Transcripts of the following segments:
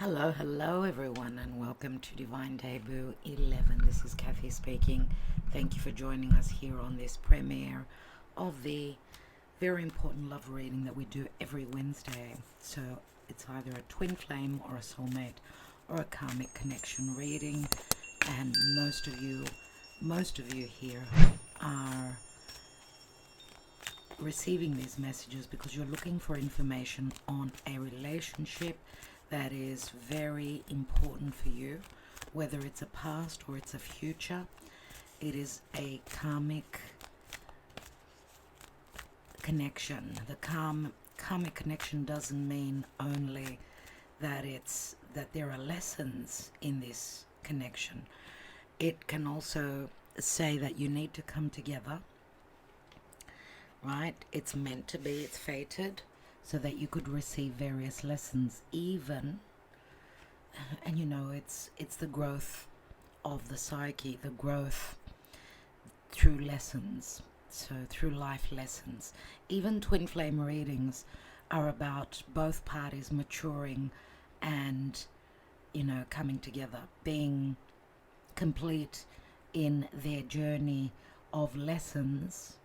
Hello everyone, and welcome to Divine Debut 11. This is Kathy speaking. Thank you for joining us here on this premiere of the very important love reading that we do every Wednesday. So it's either a twin flame or a soulmate or a karmic connection reading, and most of you here are receiving these messages because you're looking for information on a relationship that is very important for you, whether it's a past or it's a future. It is a karmic connection. The karmic connection doesn't mean only that there are lessons in this connection. It can also say that you need to come together, right? It's meant to be, it's fated, so that you could receive various lessons, even, and it's the growth of the psyche, the growth through lessons, so through life lessons. Even twin flame readings are about both parties maturing and, coming together, being complete in their journey of lessons,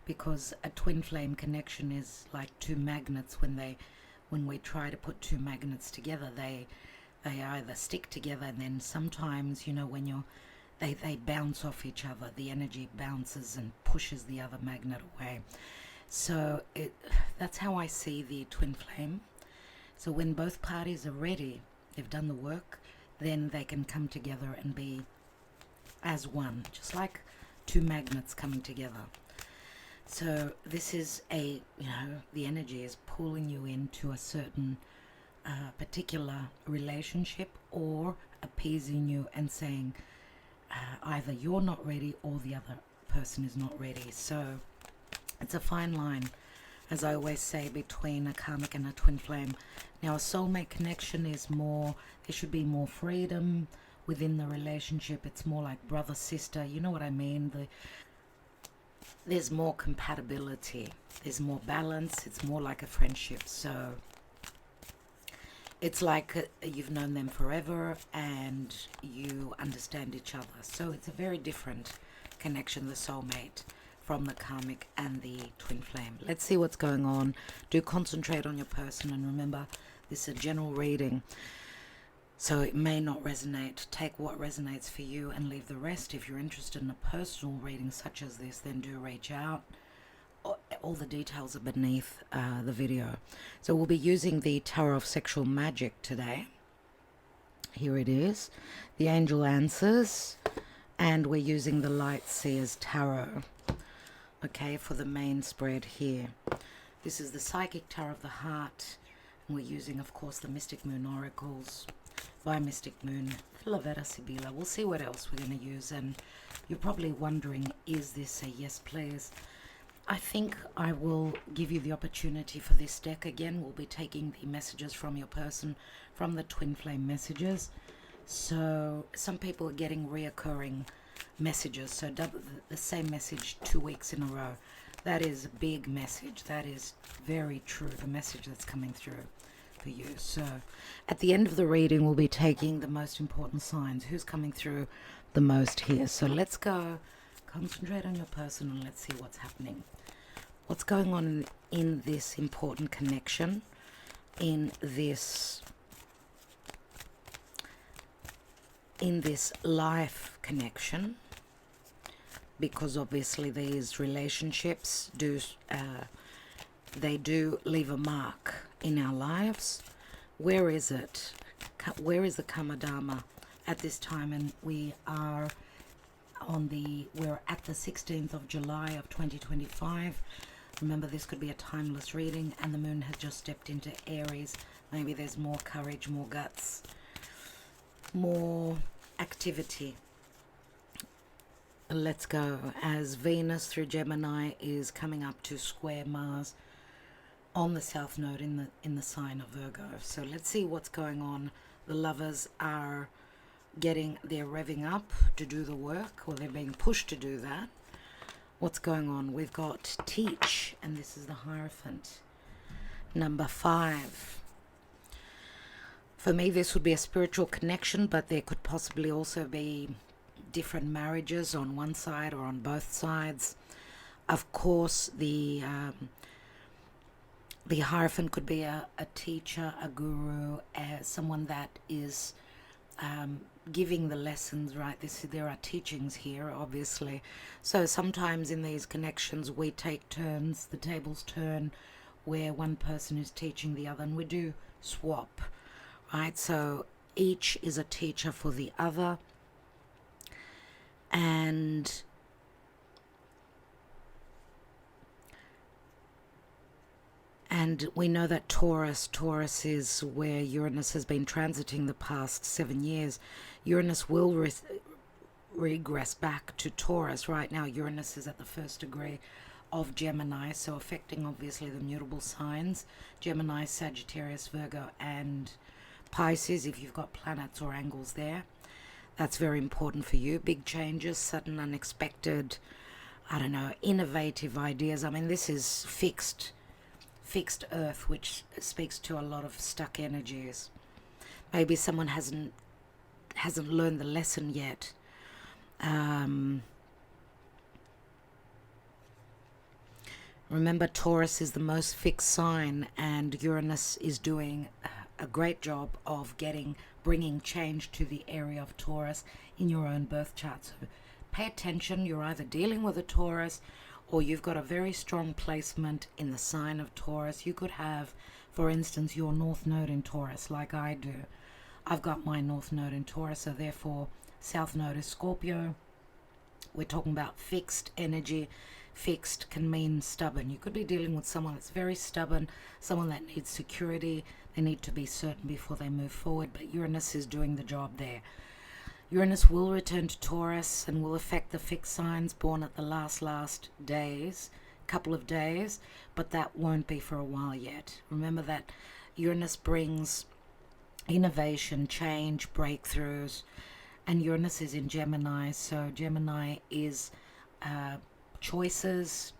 because a twin flame connection is like two magnets. When we try to put two magnets together, they either stick together, and then sometimes, when they bounce off each other, the energy bounces and pushes the other magnet away. So that's how I see the twin flame. So when both parties are ready, they've done the work, then they can come together and be as one, just like two magnets coming together. So this is the energy is pulling you into a certain particular relationship, or appeasing you and saying either you're not ready or the other person is not ready. So it's a fine line, as I always say, between a karmic and a twin flame. Now, a soulmate connection is more, there should be more freedom within the relationship. It's more like brother, sister, you know what I mean? There's more compatibility, there's more balance, it's more like a friendship. So it's like you've known them forever and you understand each other. So it's a very different connection, the soulmate, from the karmic and the twin flame. Let's see what's going on. Do concentrate on your person, and remember, this is a general reading, so it may not resonate. Take what resonates for you and leave the rest. If you're interested in a personal reading such as this, then do reach out. All the details are beneath the video. So we'll be using the Tarot of Sexual Magic today. Here it is. The Angel Answers. And we're using the Light Seers Tarot. Okay, for the main spread here. This is the Psychic Tarot of the Heart. And we're using, of course, the Mystic Moon Oracles by Mystic Moon, Lavetta Sibila. We'll see what else we're going to use. And you're probably wondering, is this a yes please? I think I will give you the opportunity for this deck. Again, we'll be taking the messages from your person, from the twin flame messages. So some people are getting reoccurring messages, so the same message 2 weeks in a row. That is a big message. That is very true, the message that's coming through for you. So at the end of the reading, we'll be taking the most important signs. Who's coming through the most here? So let's go. Concentrate on your person and let's see what's happening. What's going on in this important connection, in this life connection, because obviously these relationships they do leave a mark in our lives. Where is it? Where is the Karma Dharma at this time? And we're at the 16th of July of 2025. Remember, this could be a timeless reading, and the moon has just stepped into Aries. Maybe there's more courage, more guts, more activity. Let's go. As Venus through Gemini is coming up to square Mars on the south node in the sign of Virgo. So let's see what's going on. The lovers are they're revving up to do the work, or they're being pushed to do that. What's going on? We've got Teach, and this is the Hierophant. Number 5. For me, this would be a spiritual connection, but there could possibly also be different marriages on one side or on both sides. Of course, the Hierophant could be a teacher, a guru, someone that is giving the lessons, right? There are teachings here, obviously. So sometimes in these connections, we take turns, the tables turn, where one person is teaching the other, and we do swap, right? So each is a teacher for the other. And we know that Taurus is where Uranus has been transiting the past 7 years. Uranus will regress back to Taurus. Right now, Uranus is at the 1st degree of Gemini, so affecting obviously the mutable signs, Gemini, Sagittarius, Virgo, and Pisces, if you've got planets or angles there. That's very important for you. Big changes, sudden, unexpected, I don't know, innovative ideas. I mean, this is fixed earth, which speaks to a lot of stuck energies. Maybe someone hasn't learned the lesson yet. Remember, Taurus is the most fixed sign, and Uranus is doing a great job of bringing change to the area of Taurus in your own birth chart. So pay attention. You're either dealing with a Taurus, or you've got a very strong placement in the sign of Taurus. You could have, for instance, your North Node in Taurus, like I do. I've got my North Node in Taurus, so therefore South Node is Scorpio. We're talking about fixed energy. Fixed can mean stubborn. You could be dealing with someone that's very stubborn, someone that needs security. They need to be certain before they move forward, but Uranus is doing the job there. Uranus will return to Taurus and will affect the fixed signs born at the last days, couple of days, but that won't be for a while yet. Remember that Uranus brings innovation, change, breakthroughs, and Uranus is in Gemini, so Gemini is choices,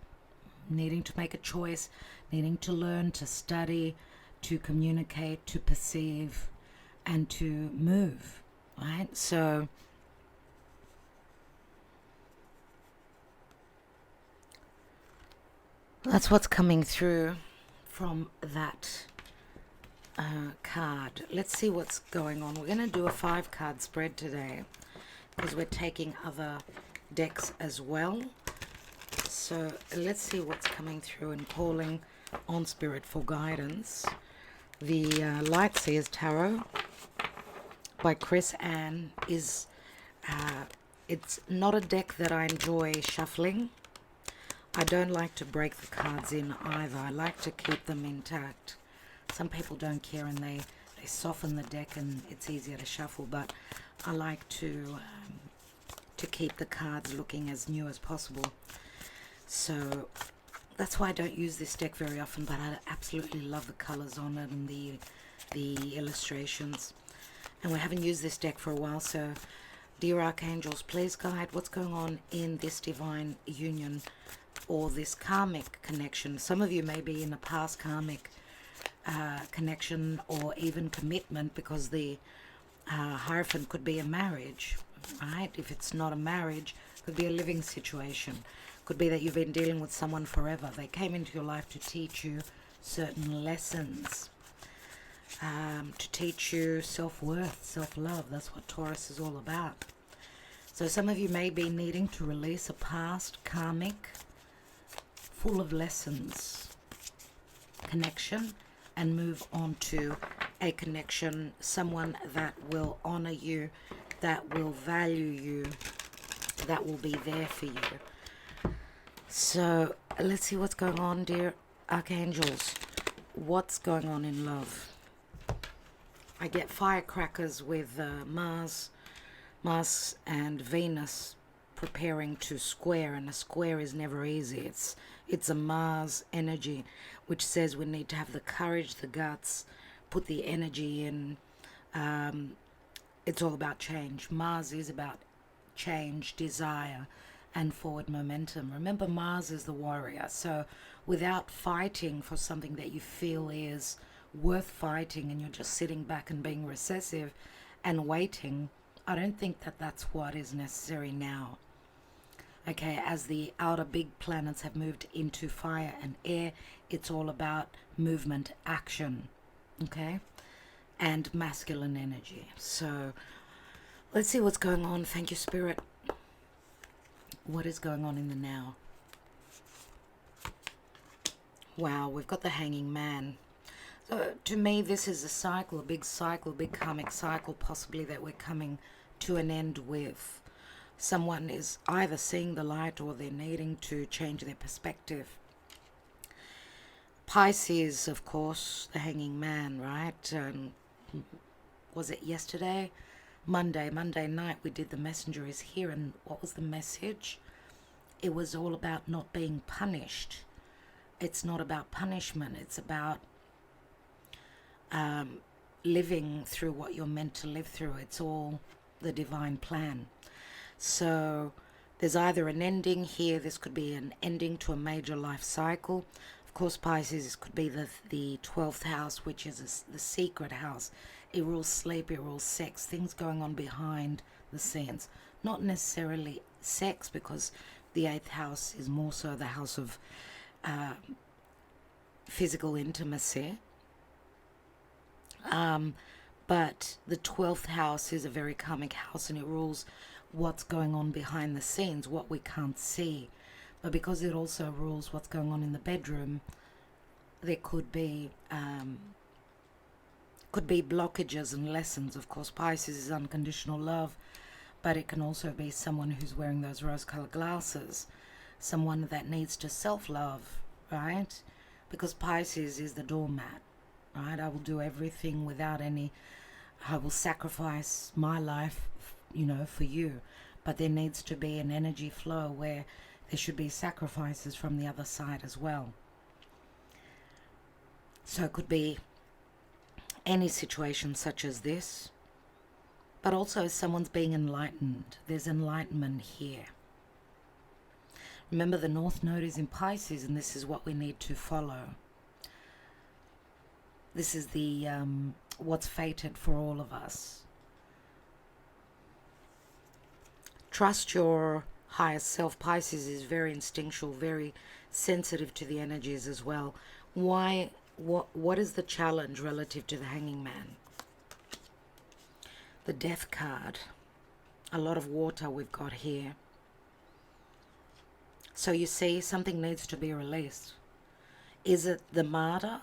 needing to make a choice, needing to learn, to study, to communicate, to perceive, and to move. Right, so that's what's coming through from that card. Let's see what's going on. We're going to do a 5-card spread today because we're taking other decks as well. So let's see what's coming through and calling on Spirit for guidance. The Light Seers Tarot by Chris Ann is it's not a deck that I enjoy shuffling. I don't like to break the cards in either. I like to keep them intact. Some people don't care and they soften the deck and it's easier to shuffle, but I like to keep the cards looking as new as possible. So that's why I don't use this deck very often, but I absolutely love the colors on it and the illustrations. And we haven't used this deck for a while, so dear archangels, please guide what's going on in this divine union or this karmic connection. Some of you may be in a past karmic connection or even commitment, because the Hierophant could be a marriage, right? If it's not a marriage, it could be a living situation. Could be that you've been dealing with someone forever. They came into your life to teach you certain lessons. To teach you self-worth, self-love. That's what Taurus is all about. So some of you may be needing to release a past karmic full of lessons connection and move on to a connection, someone that will honor you, that will value you, that will be there for you. So let's see what's going on, dear archangels. What's going on in love? I get firecrackers with Mars and Venus preparing to square, and a square is never easy. It's a Mars energy, which says we need to have the courage, the guts, put the energy in. It's all about change. Mars is about change, desire, and forward momentum. Remember, Mars is the warrior, so without fighting for something that you feel is worth fighting and you're just sitting back and being recessive and waiting, I don't think that that's what is necessary now. Okay, as the outer big planets have moved into fire and air, it's all about movement, action, okay, and masculine energy. So let's see what's going on. Thank you, Spirit. What is going on in the now? Wow, we've got the Hanging Man. So to me, this is a cycle, a big karmic cycle, possibly that we're coming to an end with. Someone is either seeing the light or they're needing to change their perspective. Pisces, of course, the Hanging Man, right? Was it yesterday? Monday night we did The Messenger is Here, and what was the message? It was all about not being punished. It's not about punishment. It's about living through what you're meant to live through. It's all the divine plan. So there's either an ending here. This could be an ending to a major life cycle. Of course, Pisces could be the 12th house, which is the secret house. It rules sleep, it rules sex, things going on behind the scenes. Not necessarily sex, because the 8th house is more so the house of physical intimacy. But the 12th house is a very karmic house, and it rules what's going on behind the scenes, what we can't see. But because it also rules what's going on in the bedroom, there could be blockages and lessons. Of course, Pisces is unconditional love, but it can also be someone who's wearing those rose-colored glasses, someone that needs to self-love, right? Because Pisces is the doormat, right? I will do everything without any, I will sacrifice my life, for you. But there needs to be an energy flow where there should be sacrifices from the other side as well. So it could be any situation such as this, but also someone's being enlightened. There's enlightenment here. Remember, the North Node is in Pisces, and this is what we need to follow. This is the what's fated for all of us. Trust your higher self. Pisces is very instinctual, very sensitive to the energies as well. Why? What is the challenge relative to the Hanging Man? The Death card. A lot of water we've got here. So you see, something needs to be released. Is it the martyr?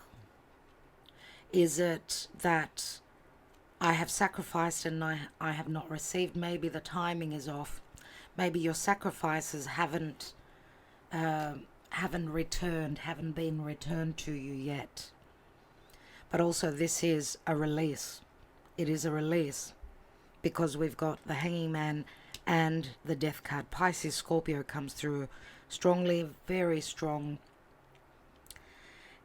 Is it that I have sacrificed and I have not received? Maybe the timing is off. Maybe your sacrifices haven't been returned to you yet. But also, this is a release. It is a release, because we've got the Hanging Man and the Death card. Pisces, Scorpio comes through strongly, very strong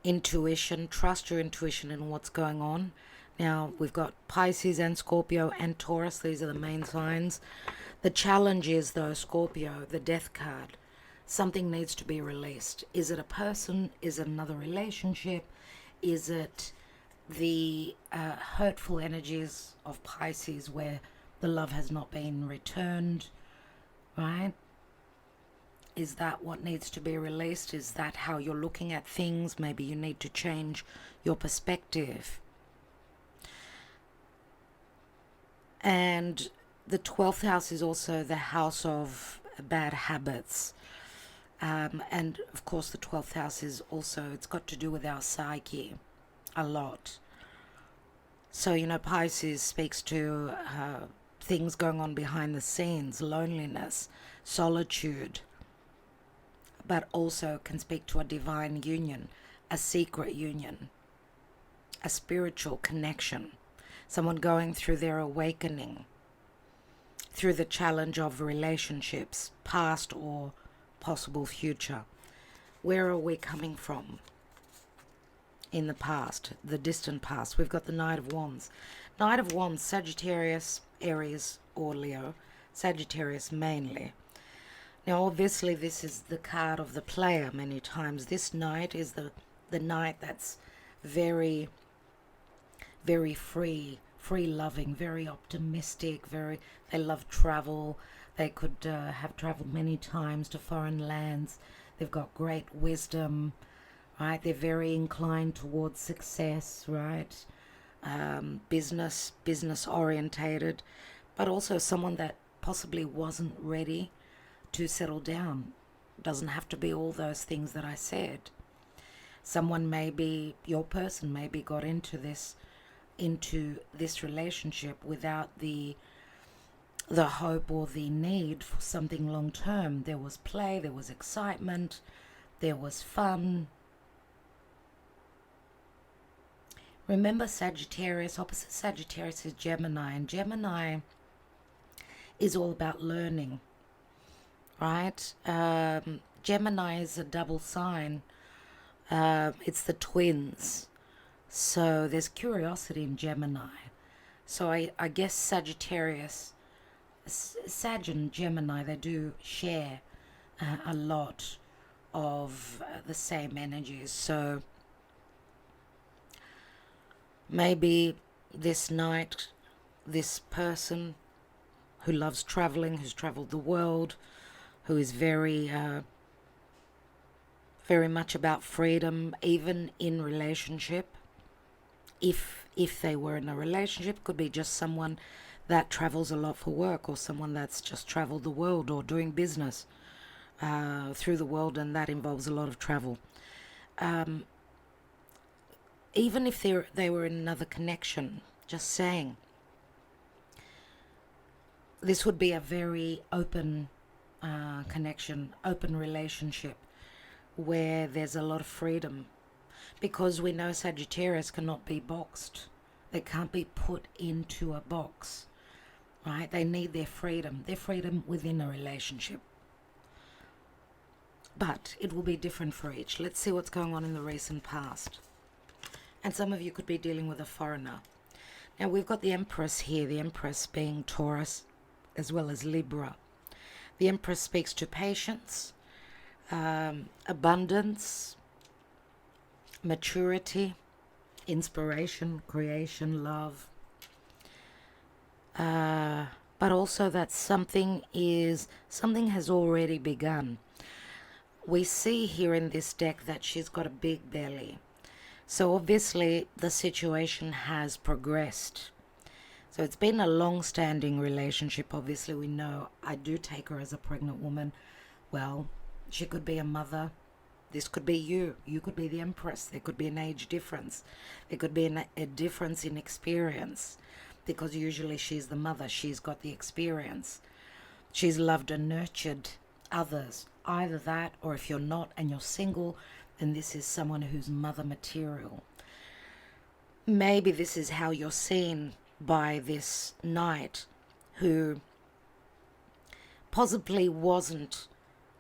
intuition. Trust your intuition and what's going on. Now, we've got Pisces and Scorpio and Taurus. These are the main signs. The challenge is, though, Scorpio, the Death card. Something needs to be released. Is it a person? Is it another relationship? Is it the hurtful energies of Pisces where the love has not been returned, right? Is that what needs to be released? Is that how you're looking at things? Maybe you need to change your perspective. And the 12th house is also the house of bad habits. And of course the 12th house is also, it's got to do with our psyche a lot. So, Pisces speaks to things going on behind the scenes, loneliness, solitude, but also can speak to a divine union, a secret union, a spiritual connection, someone going through their awakening, through the challenge of relationships, past or possible future. Where are we coming from in the past, the distant past? We've got the Knight of Wands. Knight of Wands, Sagittarius, Aries or Leo. Sagittarius mainly. Now obviously this is the card of the player many times. This knight is the knight that's very very free loving, very optimistic, they love travel. They could have traveled many times to foreign lands. They've got great wisdom, right? They're very inclined towards success, right? Business orientated, but also someone that possibly wasn't ready to settle down. Doesn't have to be all those things that I said. Someone, maybe your person, maybe got into this relationship without the hope or the need for something long term. There was play, there was excitement, there was fun. Remember, Sagittarius, opposite Sagittarius is Gemini, and Gemini is all about learning, right? Gemini is a double sign. It's the twins. So there's curiosity in Gemini. So I guess Sagittarius, Sag and Gemini, they do share a lot of the same energies. So maybe this night, this person who loves traveling, who's traveled the world, who is very much about freedom, even in relationship. If they were in a relationship, could be just someone that travels a lot for work, or someone that's just traveled the world or doing business through the world, and that involves a lot of travel. Even if they were in another connection, just saying, this would be a very open connection, open relationship, where there's a lot of freedom, because we know Sagittarius cannot be boxed. They can't be put into a box, right? They need their freedom within a relationship. But it will be different for each. Let's see what's going on in the recent past. And some of you could be dealing with a foreigner. Now we've got the Empress here, the Empress being Taurus as well as Libra. The Empress speaks to patience, abundance, maturity, inspiration, creation, love. But also that something has already begun. We see here in this deck that she's got a big belly. So obviously the situation has progressed. So it's been a long-standing relationship. Obviously we know, I do take her as a pregnant woman. Well, she could be a mother. This could be you. You could be the Empress. There could be an age difference. There could be a difference in experience, because usually she's the mother. She's got the experience. She's loved and nurtured others. Either that, or if you're not and you're single, then this is someone who's mother material. Maybe this is how you're seen by this knight, who possibly wasn't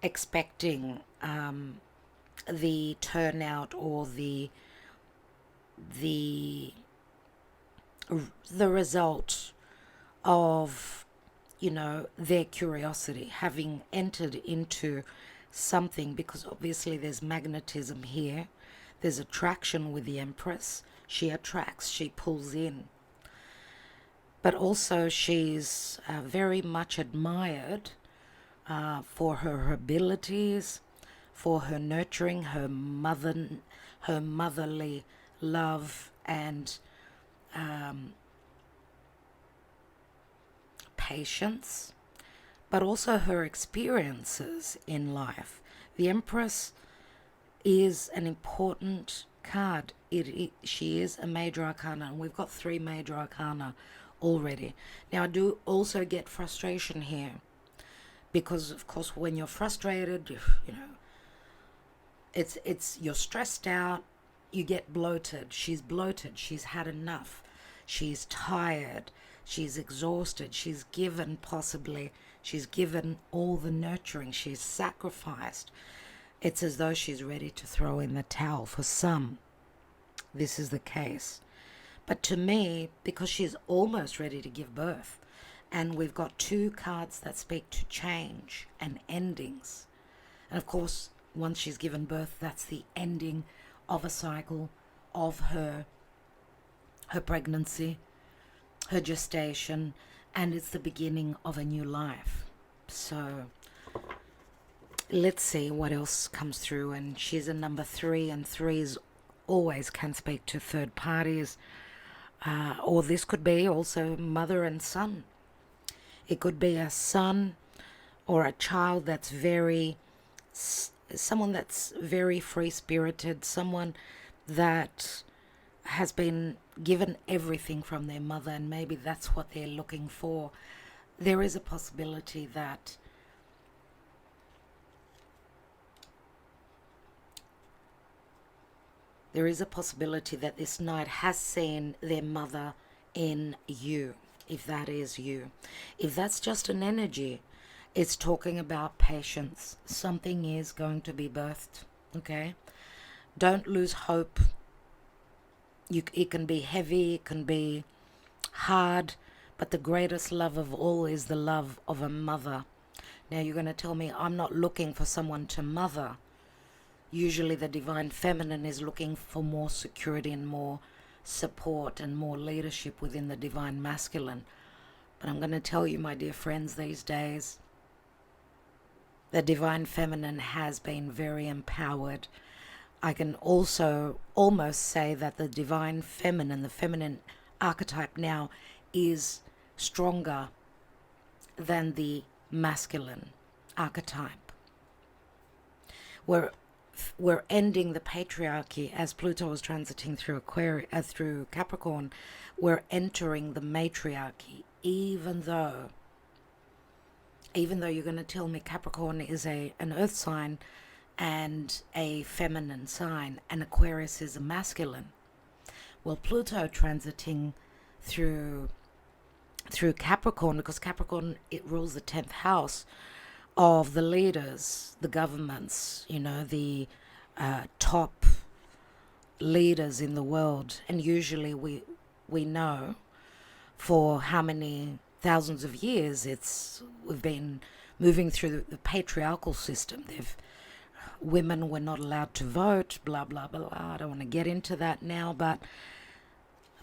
expecting the turnout or the result of, you know, their curiosity, having entered into something, because obviously there's magnetism here. There's attraction with the Empress. She attracts, she pulls in. But also she's very much admired for her abilities, for her nurturing, her motherly love and patience, but also her experiences in life. The Empress is an important card. She is a major arcana, and we've got 3 major arcana already. Now I do also get frustration here, because of course when you're frustrated, you know, it's you're stressed out, you get bloated. She's bloated, she's had enough, she's tired, she's exhausted, she's given all the nurturing, she's sacrificed. It's as though she's ready to throw in the towel. For some, this is the case. But to me, because she's almost ready to give birth, and we've got 2 cards that speak to change and endings. And of course, once she's given birth, that's the ending of a cycle, of her her pregnancy, her gestation, and it's the beginning of a new life. So let's see what else comes through. And she's a number 3, and 3s always can speak to third parties. Or this could be also mother and son. It could be a son or a child that's someone that's very free-spirited, someone that has been given everything from their mother, and maybe that's what they're looking for. There is a possibility that this knight has seen their mother in you, if that is you. If that's just an energy, it's talking about patience. Something is going to be birthed, okay? Don't lose hope. It can be heavy, it can be hard, but the greatest love of all is the love of a mother. Now you're going to tell me I'm not looking for someone to mother. Usually the divine feminine is looking for more security and more support and more leadership within the divine masculine. But I'm going to tell you, my dear friends, these days, the divine feminine has been very empowered. I can also almost say that the divine feminine, the feminine archetype now, is stronger than the masculine archetype. We're ending the patriarchy as Pluto is transiting through through Capricorn. We're entering the matriarchy, even though you're going to tell me Capricorn is an earth sign and a feminine sign, and Aquarius is a masculine. Well, Pluto transiting through Capricorn, because Capricorn, it rules the 10th house of the leaders, the governments, the top leaders in the world. And usually we know for how many thousands of years we've been moving through the patriarchal system. Women were not allowed to vote, blah, blah, blah. I don't want to get into that now, but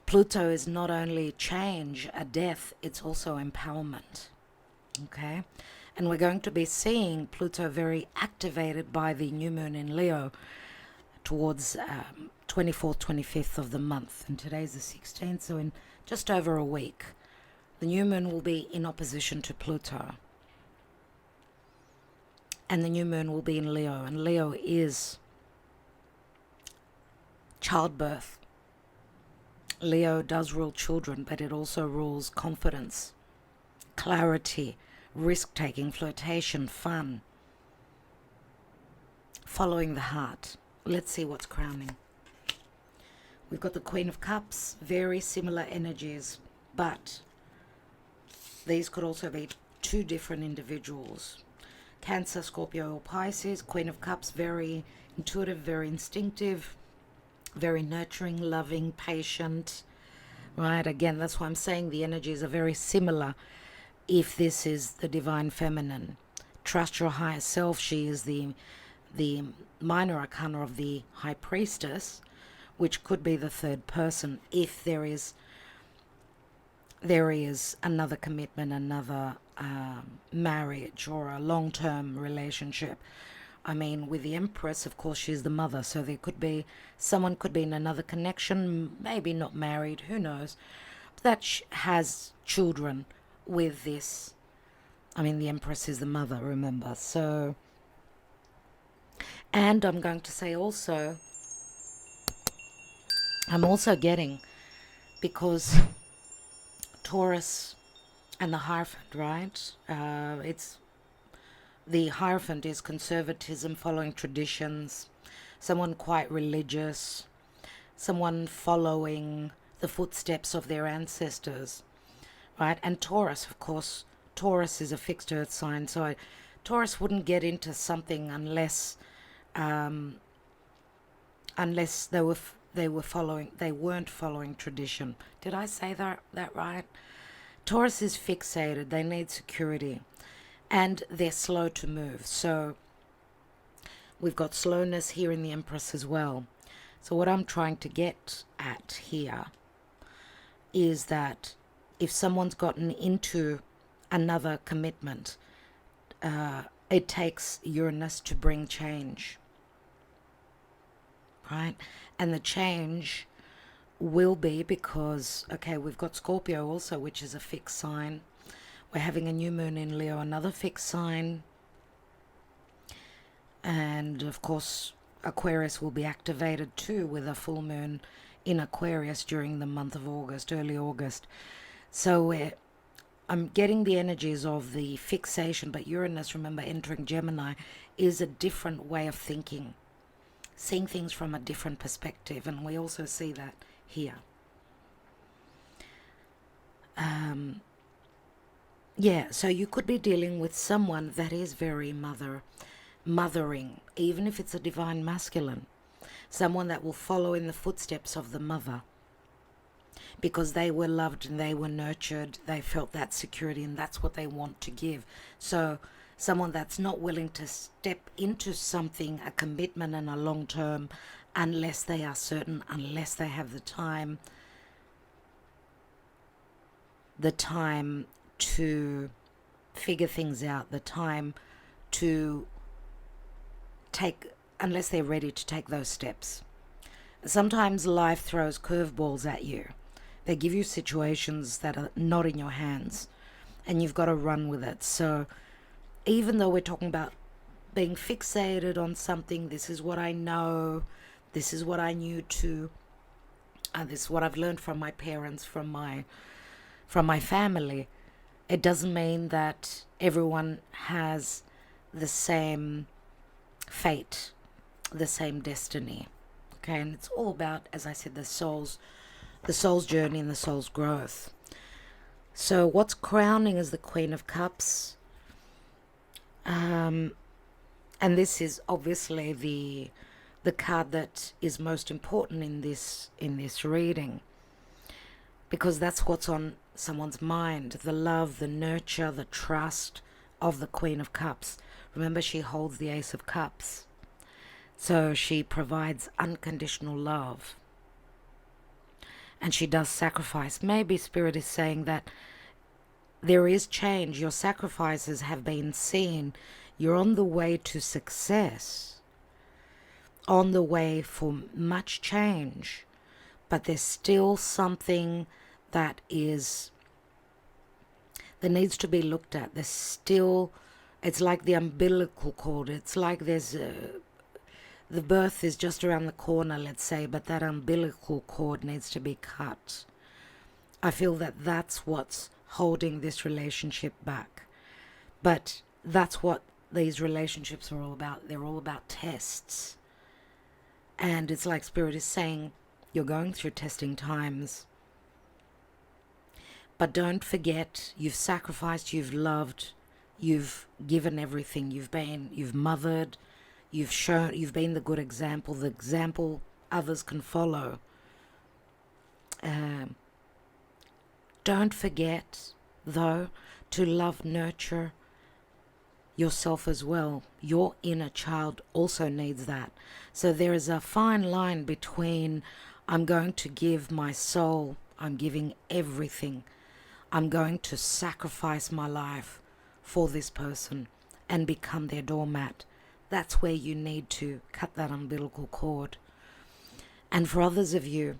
Pluto is not only change, a death, it's also empowerment. Okay? And we're going to be seeing Pluto very activated by the new moon in Leo towards 24th, 25th of the month. And today's the 16th, so in just over a week, the new moon will be in opposition to Pluto. And the new moon will be in Leo. And Leo is childbirth. Leo does rule children, but it also rules confidence, clarity, risk-taking, flirtation, fun, following the heart. Let's see what's crowning. We've got the Queen of Cups, very similar energies, but these could also be two different individuals. Cancer, Scorpio, or Pisces. Queen of Cups, very intuitive, very instinctive, very nurturing, loving, patient. Right? Again, that's why I'm saying the energies are very similar if this is the divine feminine. Trust your higher self. She is the minor arcana of the high priestess, which could be the third person if there is another commitment, another marriage or a long-term relationship. I mean, with the Empress, of course, she's the mother, so there could be, someone could be in another connection, maybe not married, who knows, that has children with this. I mean, the Empress is the mother, remember. So, and I'm going to say also, I'm also getting, because Taurus and the Hierophant, right? The Hierophant is conservatism, following traditions, someone quite religious, someone following the footsteps of their ancestors, right? And Taurus, of course, Taurus is a fixed earth sign, so Taurus wouldn't get into something unless they weren't following tradition. Did I say that right? Taurus is fixated. They need security, and they're slow to move. So we've got slowness here in the Empress as well. So what I'm trying to get at here is that if someone's gotten into another commitment, it takes Uranus to bring change, right? And the change will be because, okay, we've got Scorpio also, which is a fixed sign. We're having a new moon in Leo, another fixed sign. And of course, Aquarius will be activated too with a full moon in Aquarius during the month of August, early August. So I'm getting the energies of the fixation, but Uranus, remember, entering Gemini, is a different way of thinking, seeing things from a different perspective, and we also see that here. Yeah, so you could be dealing with someone that is very mothering, even if it's a divine masculine, someone that will follow in the footsteps of the mother, because they were loved and they were nurtured, they felt that security, and that's what they want to give. So someone that's not willing to step into something, a commitment and a long term, unless they are certain, unless they have the time to figure things out, the time to take, unless they're ready to take those steps. Sometimes life throws curveballs at you. They give you situations that are not in your hands, and you've got to run with it. So even though we're talking about being fixated on something, this is what I know, this is what I knew to, this is what I've learned from my parents, from my family, it doesn't mean that everyone has the same fate, the same destiny. Okay, and it's all about, as I said, the soul's journey and the soul's growth. So what's crowning is the Queen of Cups, and this is obviously the card that is most important in this reading, because that's what's on someone's mind, the love, the nurture, the trust of the Queen of Cups. Remember, she holds the Ace of Cups, so she provides unconditional love, and she does sacrifice. Maybe Spirit is saying that there is change, your sacrifices have been seen, you're on the way to success, on the way for much change, but there's still something that needs to be looked at. There's still, it's like the umbilical cord. It's like there's the birth is just around the corner, let's say, but that umbilical cord needs to be cut. I feel that that's what's holding this relationship back. But that's what these relationships are all about. They're all about tests. And it's like Spirit is saying, you're going through testing times. But don't forget, you've sacrificed, you've loved, you've given everything. You've mothered, you've shown, you've been the good example, the example others can follow. Don't forget, though, to love, nurture yourself as well. Your inner child also needs that. So there is a fine line between, I'm going to give my soul, I'm giving everything, I'm going to sacrifice my life for this person and become their doormat. That's where you need to cut that umbilical cord. And for others of you,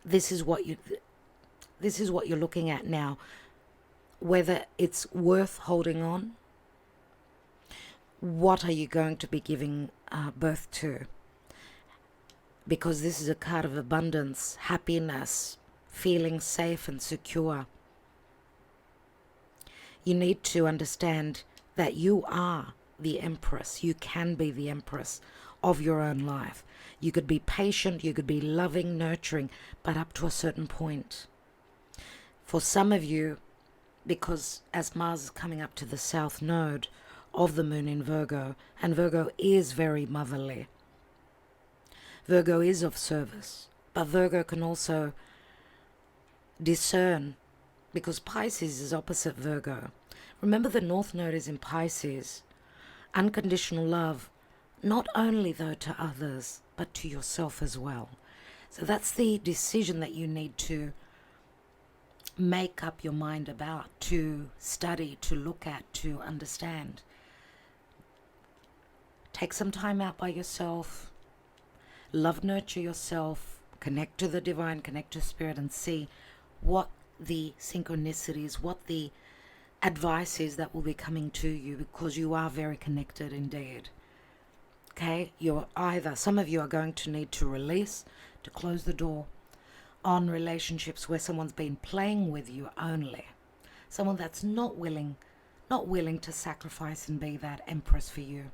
this is what you're looking at now. Whether it's worth holding on, what are you going to be giving birth to? Because this is a card of abundance, happiness, feeling safe and secure. You need to understand that you are the empress. You can be the empress of your own life. You could be patient, you could be loving, nurturing, but up to a certain point. For some of you, because as Mars is coming up to the south node of the moon in Virgo, and Virgo is very motherly, Virgo is of service, but Virgo can also discern, because Pisces is opposite Virgo. Remember, the north node is in Pisces. Unconditional love, not only though to others, but to yourself as well. So that's the decision that you need to make up your mind about, to study, to look at, to understand. Take some time out by yourself. Love, nurture yourself. Connect to the divine, connect to spirit, and see what the synchronicities, what the advice is that will be coming to you, because you are very connected indeed. Okay, some of you are going to need to release, to close the door on relationships where someone's been playing with you only. Someone that's not willing to sacrifice and be that empress for you.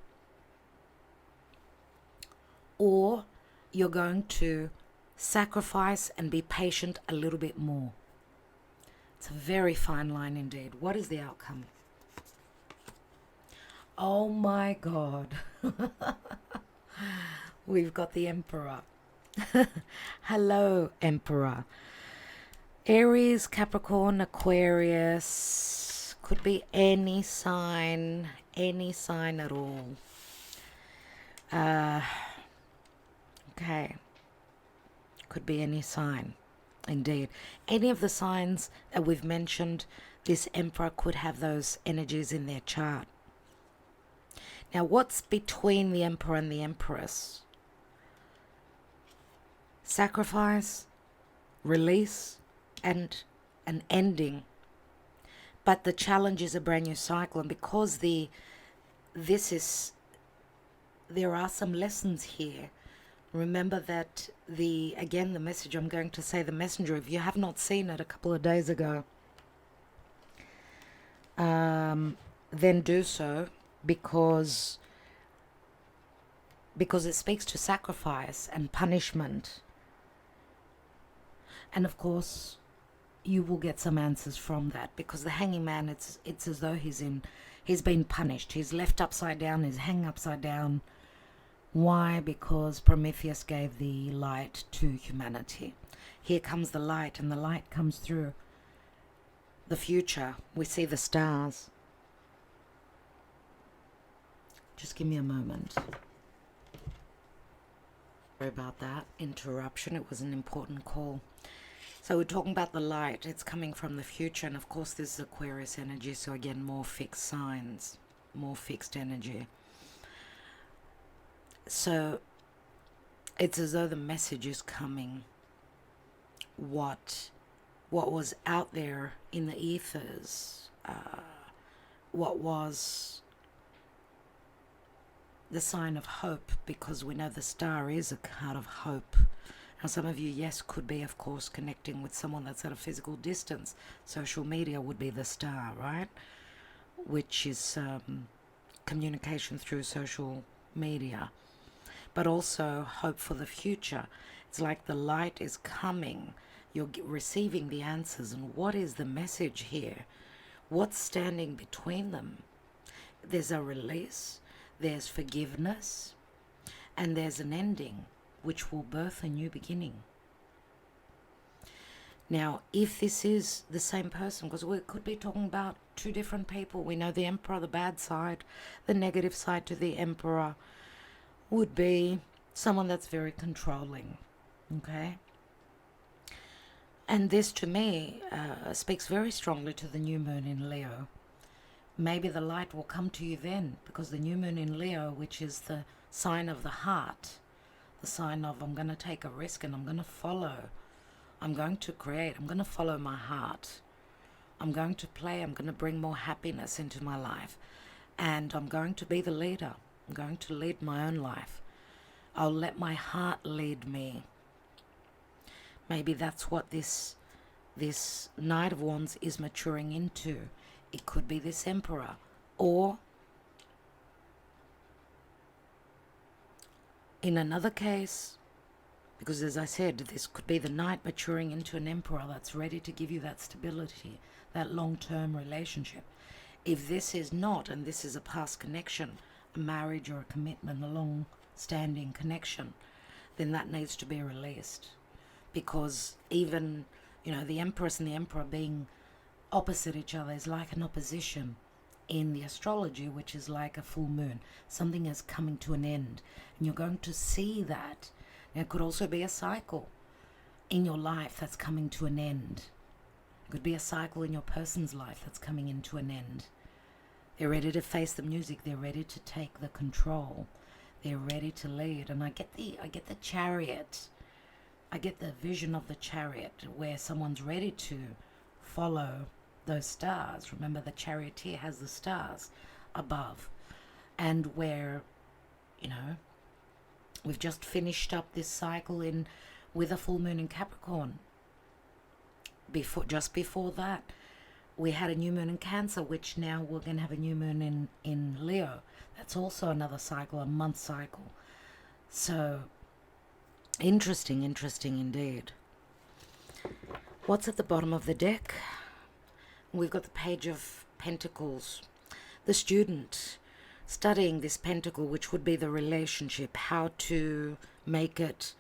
Or you're going to sacrifice and be patient a little bit more. It's a very fine line indeed. What is the outcome? Oh my God. We've got the Emperor. Hello, Emperor. Aries, Capricorn, Aquarius. Could be any sign at all. Okay. Could be any sign. Indeed. Any of the signs that we've mentioned, this Emperor could have those energies in their chart. Now, what's between the Emperor and the Empress? Sacrifice, release, and an ending. But the challenge is a brand new cycle, and because there are some lessons here. Remember that the message I'm going to say, the messenger, if you have not seen it a couple of days ago, then do so, because it speaks to sacrifice and punishment. And of course, you will get some answers from that, because the hanging man, it's as though he's been punished. He's left upside down, he's hanging upside down. Why? Because Prometheus gave the light to humanity. Here comes the light, and the light comes through the future. We see the stars. Just give me a moment. Sorry about that interruption. It was an important call. So we're talking about the light. It's coming from the future, and of course this is Aquarius energy, so again, more fixed signs, more fixed energy. So it's as though the message is coming. What was out there in the ethers, what was the sign of hope, because we know the star is a card of hope. Now, some of you, yes, could be, of course, connecting with someone that's at a physical distance. Social media would be the star, right? Which is communication through social media. But also hope for the future. It's like the light is coming. You're receiving the answers. And what is the message here? What's standing between them? There's a release. There's forgiveness. And there's an ending, which will birth a new beginning. Now, if this is the same person, because we could be talking about two different people. We know the Emperor, the bad side, the negative side to the Emperor would be someone that's very controlling, okay? And this, to me, speaks very strongly to the new moon in Leo. Maybe the light will come to you then, because the new moon in Leo, which is the sign of the heart, the sign of I'm going to take a risk and I'm going to follow. I'm going to create. I'm going to follow my heart. I'm going to play. I'm going to bring more happiness into my life. And I'm going to be the leader. I'm going to lead my own life. I'll let my heart lead me. Maybe that's what this Knight of Wands is maturing into. It could be this Emperor. Or in another case, because as I said, this could be the Knight maturing into an Emperor that's ready to give you that stability, that long-term relationship. If this is not, and this is a past connection, a marriage or a commitment, a long-standing connection, then that needs to be released. Because even, the Empress and the Emperor being opposite each other is like an opposition in the astrology, which is like a full moon. Something is coming to an end, and you're going to see that. There could also be a cycle in your life that's coming to an end. Could be a cycle in your person's life that's coming into an end. They're ready to face the music. They're ready to take the control. They're ready to lead. And I get the chariot. I get the vision of the chariot where someone's ready to follow those stars. Remember, the charioteer has the stars above. And where, you know, we've just finished up this cycle with a full moon in Capricorn. Just before that, we had a new moon in Cancer, which now we're going to have a new moon in Leo. That's also another cycle, a month cycle. So, interesting indeed. What's at the bottom of the deck? We've got the Page of Pentacles. The student studying this pentacle, which would be the relationship, how to make it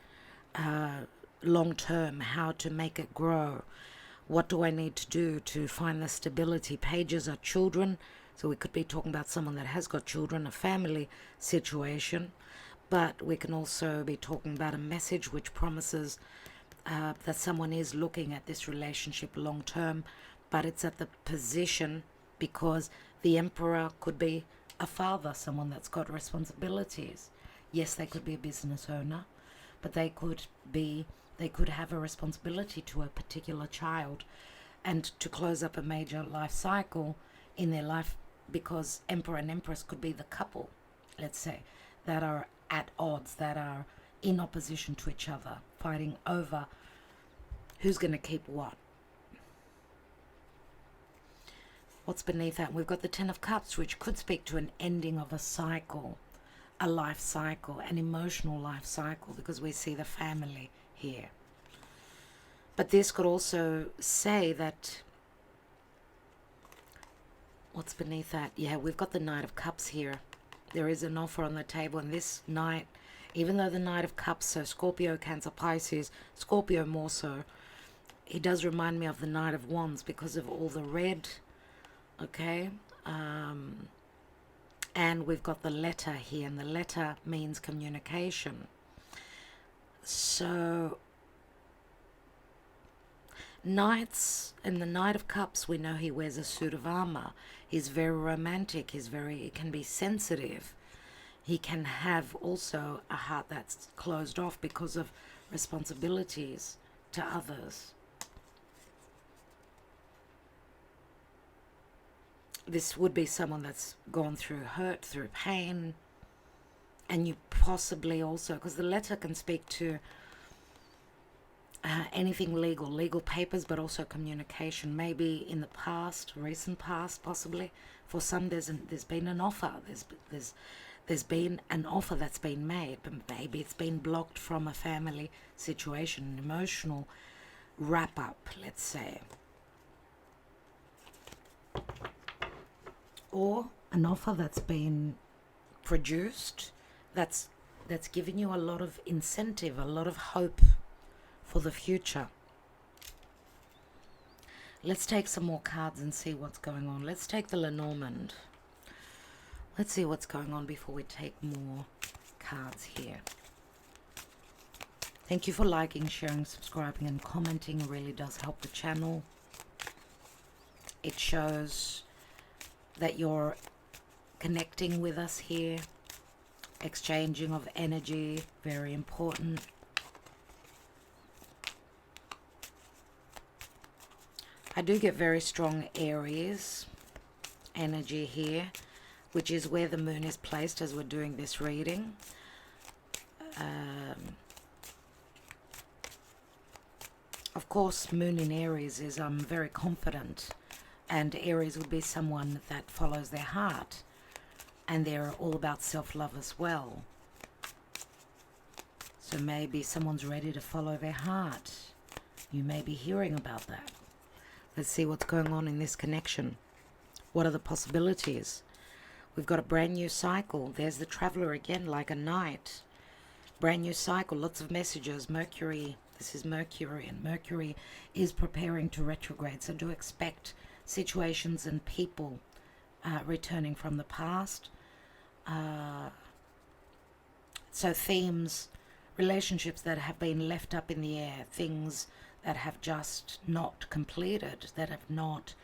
long term, how to make it grow. What do I need to do to find the stability? Pages are children, so we could be talking about someone that has got children, a family situation, but we can also be talking about a message which promises that someone is looking at this relationship long term, but it's at the position because the Emperor could be a father, someone that's got responsibilities. Yes, they could be a business owner, but they could have a responsibility to a particular child and to close up a major life cycle in their life, because Emperor and Empress could be the couple, let's say, that are at odds, that are in opposition to each other, fighting over who's going to keep what. What's beneath that? We've got the Ten of Cups, which could speak to an ending of a cycle, a life cycle, an emotional life cycle, because we see the family here. But this could also say that, what's beneath that? Yeah, we've got the Knight of Cups here. There is an offer on the table, and this Knight, even though the Knight of Cups, so Scorpio, Cancer, Pisces, Scorpio more so, he does remind me of the Knight of Wands because of all the red, okay? And we've got the letter here, and the letter means communication. So, Knights, and the Knight of Cups, we know he wears a suit of armor. He's very romantic. He can be sensitive. He can have also a heart that's closed off because of responsibilities to others. This would be someone that's gone through hurt, through pain, and you possibly also, because the letter can speak to anything legal papers, but also communication, maybe in the past, recent past, possibly. For some, there's been an offer. There's been an offer that's been made, but maybe it's been blocked from a family situation, an emotional wrap up, let's say, or an offer that's been produced that's giving you a lot of incentive, a lot of hope for the future. Let's take some more cards and see what's going on. Let's take the Lenormand. Let's see what's going on before we take more cards here. Thank you for liking, sharing, subscribing, and commenting. It really does help the channel. It shows that you're connecting with us here. Exchanging of energy, very important. I do get very strong Aries energy here, which is where the moon is placed as we're doing this reading. Of course, moon in Aries is very confident, and Aries would be someone that follows their heart, and they're all about self-love as well. So maybe someone's ready to follow their heart. You may be hearing about that. Let's see what's going on in this connection. What are the possibilities? We've got a brand new cycle. There's the Traveler again, like a knight. Brand new cycle, lots of messages. Mercury, this is Mercury, and Mercury is preparing to retrograde. So do expect situations and people returning from the past. So themes, relationships that have been left up in the air, things, that have just not completed, that have not,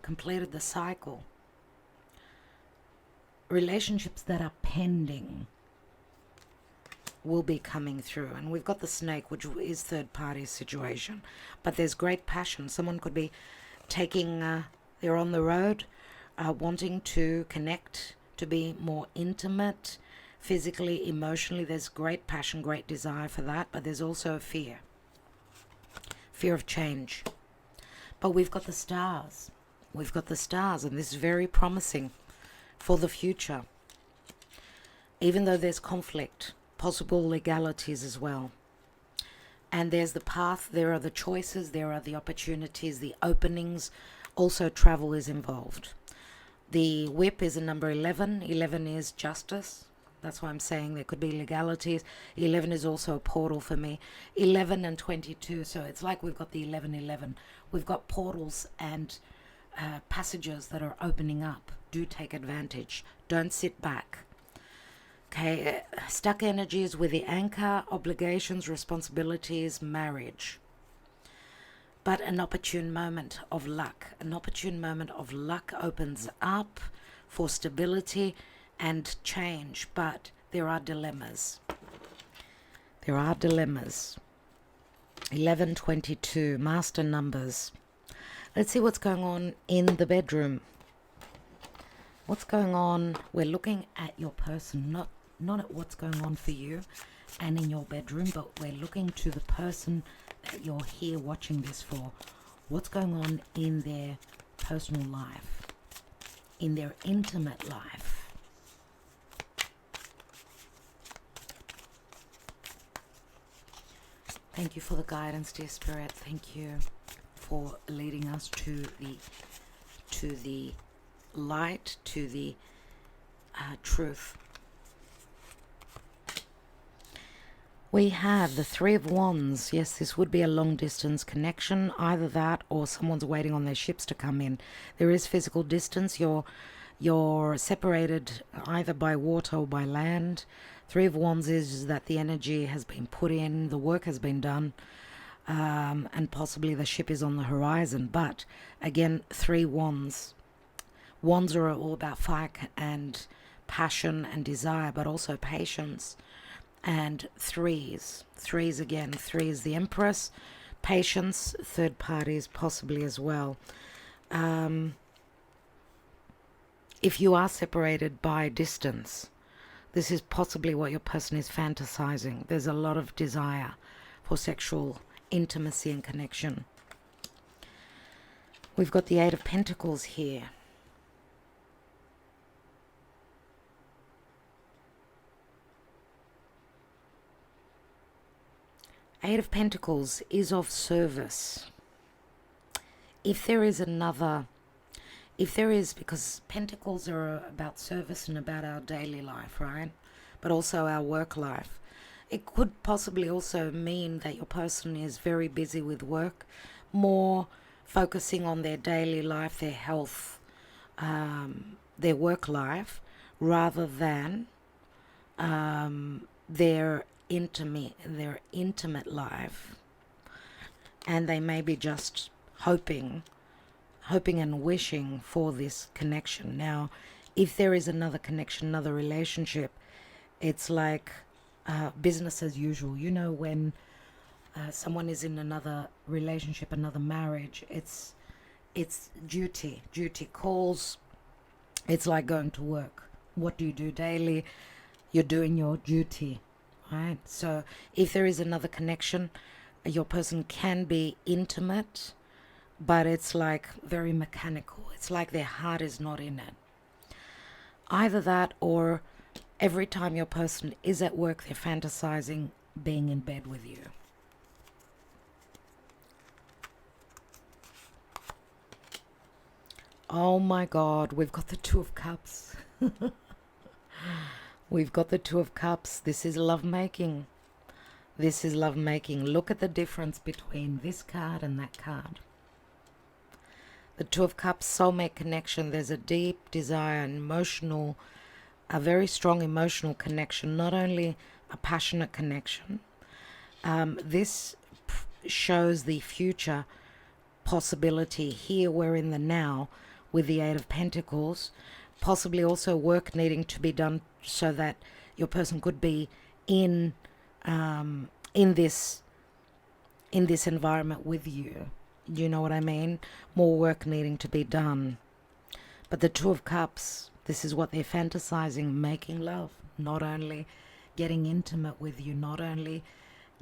completed the cycle. Relationships that are pending will be coming through. And we've got the snake, which is third party situation. But there's great passion. Someone could be taking, they're on the road, wanting to connect, to be more intimate, physically, emotionally. There's great passion, great desire for that. But there's also a fear of change. But we've got the stars. We've got the stars, and this is very promising for the future. Even though there's conflict, possible legalities as well. And there's the path, there are the choices, there are the opportunities, the openings. Also travel is involved. The whip is a number 11. 11 is justice. That's why I'm saying there could be legalities. 11 is also a portal for me. 11 and 22. So it's like we've got the 11-11. We've got portals and passages that are opening up. Do take advantage. Don't sit back. Okay, stuck energies with the anchor, obligations, responsibilities, marriage. But an opportune moment of luck. An opportune moment of luck opens up for stability and change. But there are dilemmas. There are dilemmas. 11, 22, master numbers. Let's see what's going on in the bedroom. What's going on? We're looking at your person, not at what's going on for you and in your bedroom, but we're looking to the person that you're here watching this for. What's going on in their personal life, in their intimate life. Thank you for the guidance, dear Spirit. Thank you for leading us to the light, to the truth. We have the Three of Wands. Yes, this would be a long distance connection. Either that or someone's waiting on their ships to come in. There is physical distance. You're separated either by water or by land. Three of Wands is that the energy has been put in, the work has been done, and possibly the ship is on the horizon. But again, Three Wands. Wands are all about fire and passion and desire, but also patience. And threes again. Three is the Empress, patience, third parties possibly as well. If you are separated by distance, this is possibly what your person is fantasizing. There's a lot of desire for sexual intimacy and connection. We've got the Eight of Pentacles here. Eight of Pentacles is of service. If there is, because Pentacles are about service and about our daily life, right? But also our work life. It could possibly also mean that your person is very busy with work, more focusing on their daily life, their health, their work life, rather than their intimate life. And they may be just hoping and wishing for this connection. Now, if there is another connection, another relationship, it's like business as usual. You know, when someone is in another relationship, another marriage, it's duty calls. It's like going to work. What do you do daily? You're doing your duty. Right. So if there is another connection, your person can be intimate, but it's like very mechanical. It's like their heart is not in it. Either that, or every time your person is at work, they're fantasizing being in bed with you. Oh my God, we've got the Two of Cups. We've got the Two of Cups. This is lovemaking. This is lovemaking. Look at the difference between this card and that card. The Two of Cups, soulmate connection. There's a deep desire, a very strong emotional connection, not only a passionate connection. This shows the future possibility. Here we're in the now with the Eight of Pentacles, possibly also work needing to be done so that your person could be in this environment with you. You know what I mean? More work needing to be done. But the Two of Cups, this is what they're fantasizing, making love, not only getting intimate with you, not only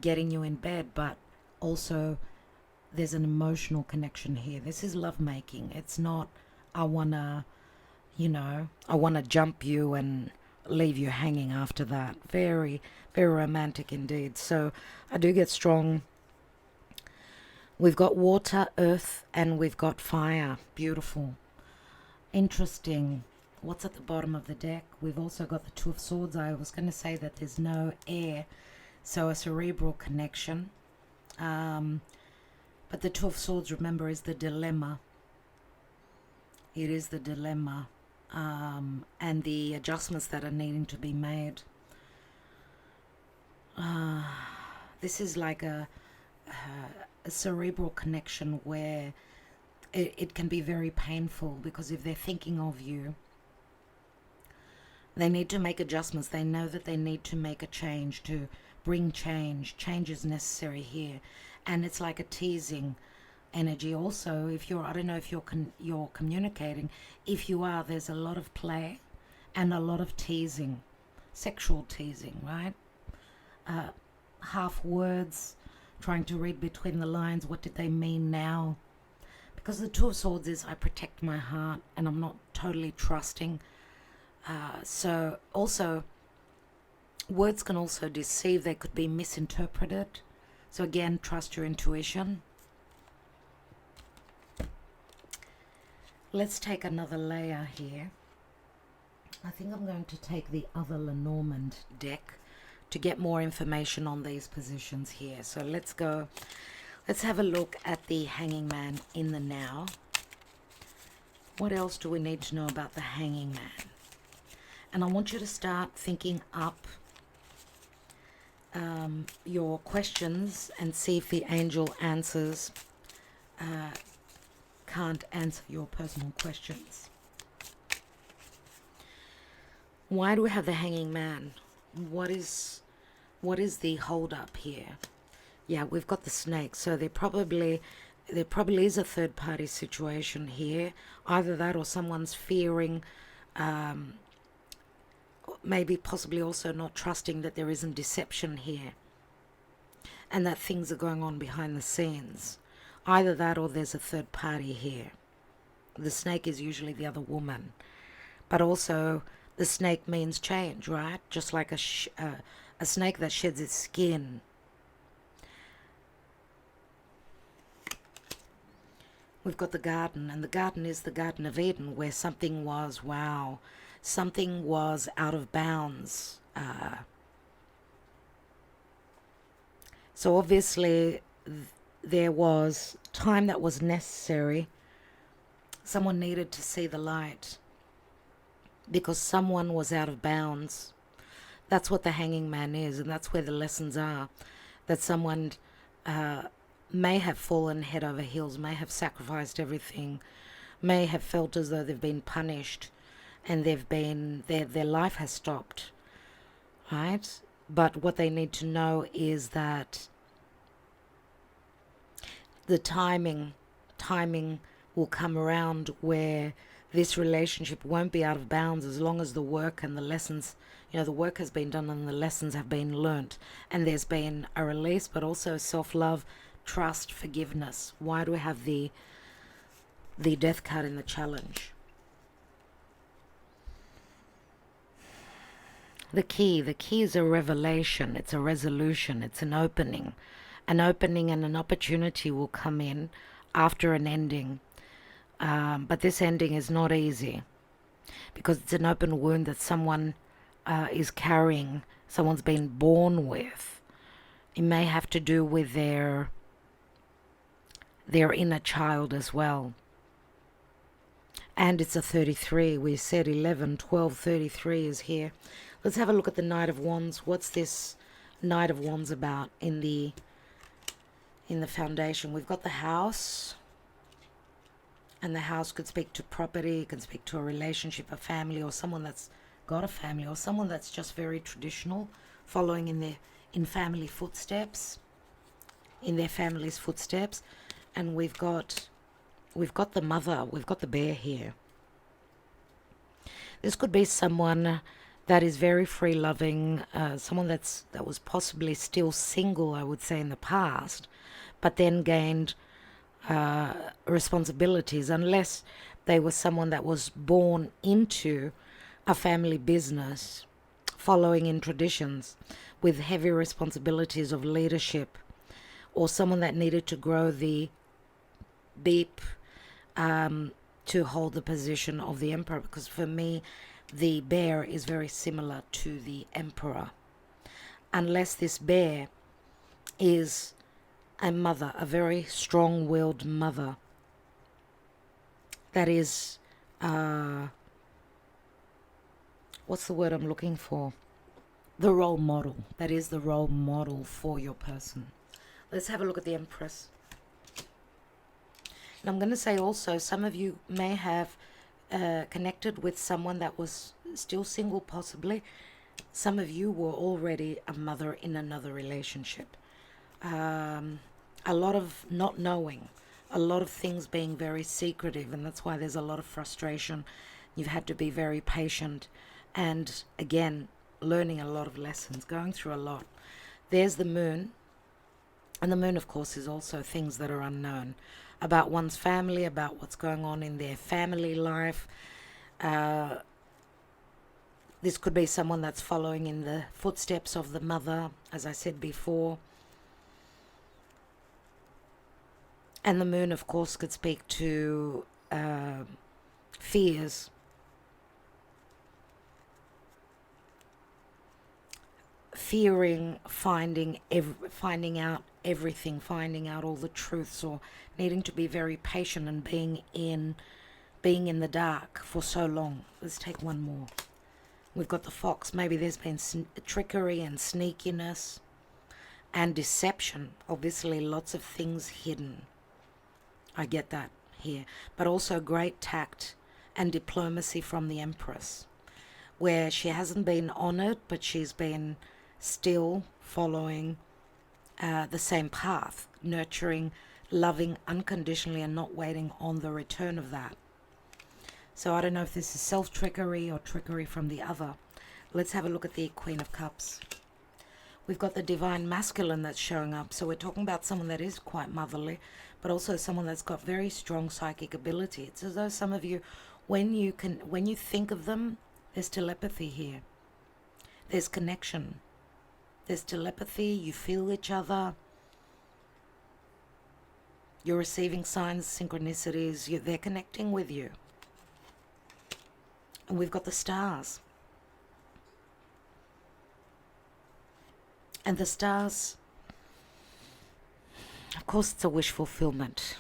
getting you in bed, but also there's an emotional connection here. This is love making. It's not, I want to jump you and leave you hanging after that. Very, very romantic indeed. So I do get strong. We've got water, earth, and we've got fire. Beautiful. Interesting. What's at the bottom of the deck? We've also got the Two of Swords. I was going to say that there's no air, so a cerebral connection. But the Two of Swords, remember, is the dilemma. It is the dilemma. And the adjustments that are needing to be made. This is like a cerebral connection where it can be very painful, because if they're thinking of you, they need to make adjustments. They know that they need to make a change, to bring change. Change is necessary here. And it's like a teasing energy also. If you're, I don't know if you're communicating. If you are, there's a lot of play and a lot of teasing, sexual teasing, right? Half words, trying to read between the lines. What did they mean now? Because the Two of Swords is, I protect my heart and I'm not totally trusting. So also, words can also deceive. They could be misinterpreted. So again, trust your intuition. Let's take another layer here. I think I'm going to take the other Lenormand deck to get more information on these positions here. So let's go. Let's have a look at the Hanging Man in the now. What else do we need to know about the Hanging Man? And I want you to start thinking up your questions and see if the angel answers can't answer your personal questions. Why do we have the Hanging Man? What is the hold up here? Yeah, we've got the snake. So there probably is a third party situation here. Either that or someone's fearing, maybe possibly also not trusting that there isn't deception here, and that things are going on behind the scenes. Either that or there's a third party here. The snake is usually the other woman, but also the snake means change, right? Just like a snake that sheds its skin. We've got the garden, and the garden is the Garden of Eden, where something was, wow, something was out of bounds. So obviously there was time that was necessary. Someone needed to see the light because someone was out of bounds. That's what the Hanging Man is, and that's where the lessons are. That someone may have fallen head over heels, may have sacrificed everything, may have felt as though they've been punished, and their life has stopped, right? But what they need to know is that the timing will come around where this relationship won't be out of bounds as long as the work and the lessons, the work has been done and the lessons have been learnt, and there's been a release, but also self-love, trust, forgiveness. Why do we have the death card in the challenge? The key is a revelation. It's a resolution. It's an opening. An opening and an opportunity will come in after an ending. But this ending is not easy because it's an open wound that someone is carrying, someone's been born with. It may have to do with their inner child as well. And it's a 33. We said 11, 12, 33 is here. Let's have a look at the Knight of Wands. What's this Knight of Wands about in the in the foundation. We've got the house, and the house could speak to property, it can speak to a relationship, a family, or someone that's got a family, or someone that's just very traditional, following in family footsteps, in their family's footsteps. And we've got the mother, we've got the bear here. This could be someone that is very free loving, someone that was possibly still single, I would say, in the past, but then gained responsibilities, unless they were someone that was born into a family business, following in traditions, with heavy responsibilities of leadership, or someone that needed to grow the beep to hold the position of the emperor. Because for me, the bear is very similar to the emperor, unless this bear is a mother, a very strong-willed mother that is what's the word I'm looking for? The role model. That is the role model for your person. Let's have a look at the Empress. And I'm going to say also, some of you may have connected with someone that was still single, possibly. Some of you were already a mother in another relationship. A lot of not knowing, a lot of things being very secretive, and that's why there's a lot of frustration. You've had to be very patient, and again, learning a lot of lessons, going through a lot. There's the moon, and the moon, of course, is also things that are unknown about one's family, about what's going on in their family life. This could be someone that's following in the footsteps of the mother, as I said before. And the moon, of course, could speak to fears, fearing finding out everything, finding out all the truths, or needing to be very patient and being in the dark for so long. Let's take one more. We've got the fox. Maybe there's been trickery and sneakiness and deception. Obviously, lots of things hidden. I get that here. But also great tact and diplomacy from the Empress, where she hasn't been honored, but she's been still following the same path, nurturing, loving unconditionally, and not waiting on the return of that. So I don't know if this is self-trickery or trickery from the other. Let's have a look at the Queen of Cups. We've got the divine masculine that's showing up. So we're talking about someone that is quite motherly, but also someone that's got very strong psychic ability. It's as though some of you, when you think of them, there's telepathy here. There's connection. There's telepathy. You feel each other. You're receiving signs, synchronicities. They're connecting with you. And we've got the stars. And the stars, of course, it's a wish fulfillment.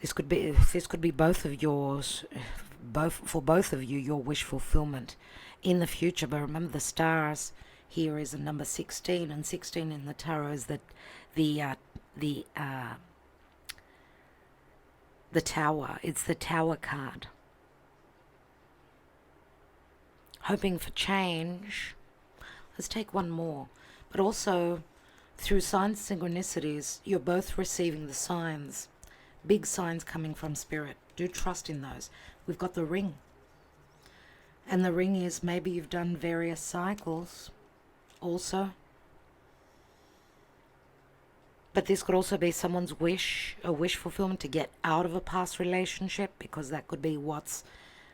This could be both of yours, for both of you, your wish fulfillment in the future. But remember, the stars here is a number 16, and 16 in the tarot is the tower. It's the tower card. Hoping for change. Let's take one more. But also, through signs, synchronicities, you're both receiving the signs. Big signs coming from Spirit. Do trust in those. We've got the ring. And the ring is, maybe you've done various cycles also. But this could also be someone's wish, a wish fulfillment to get out of a past relationship, because that could be what's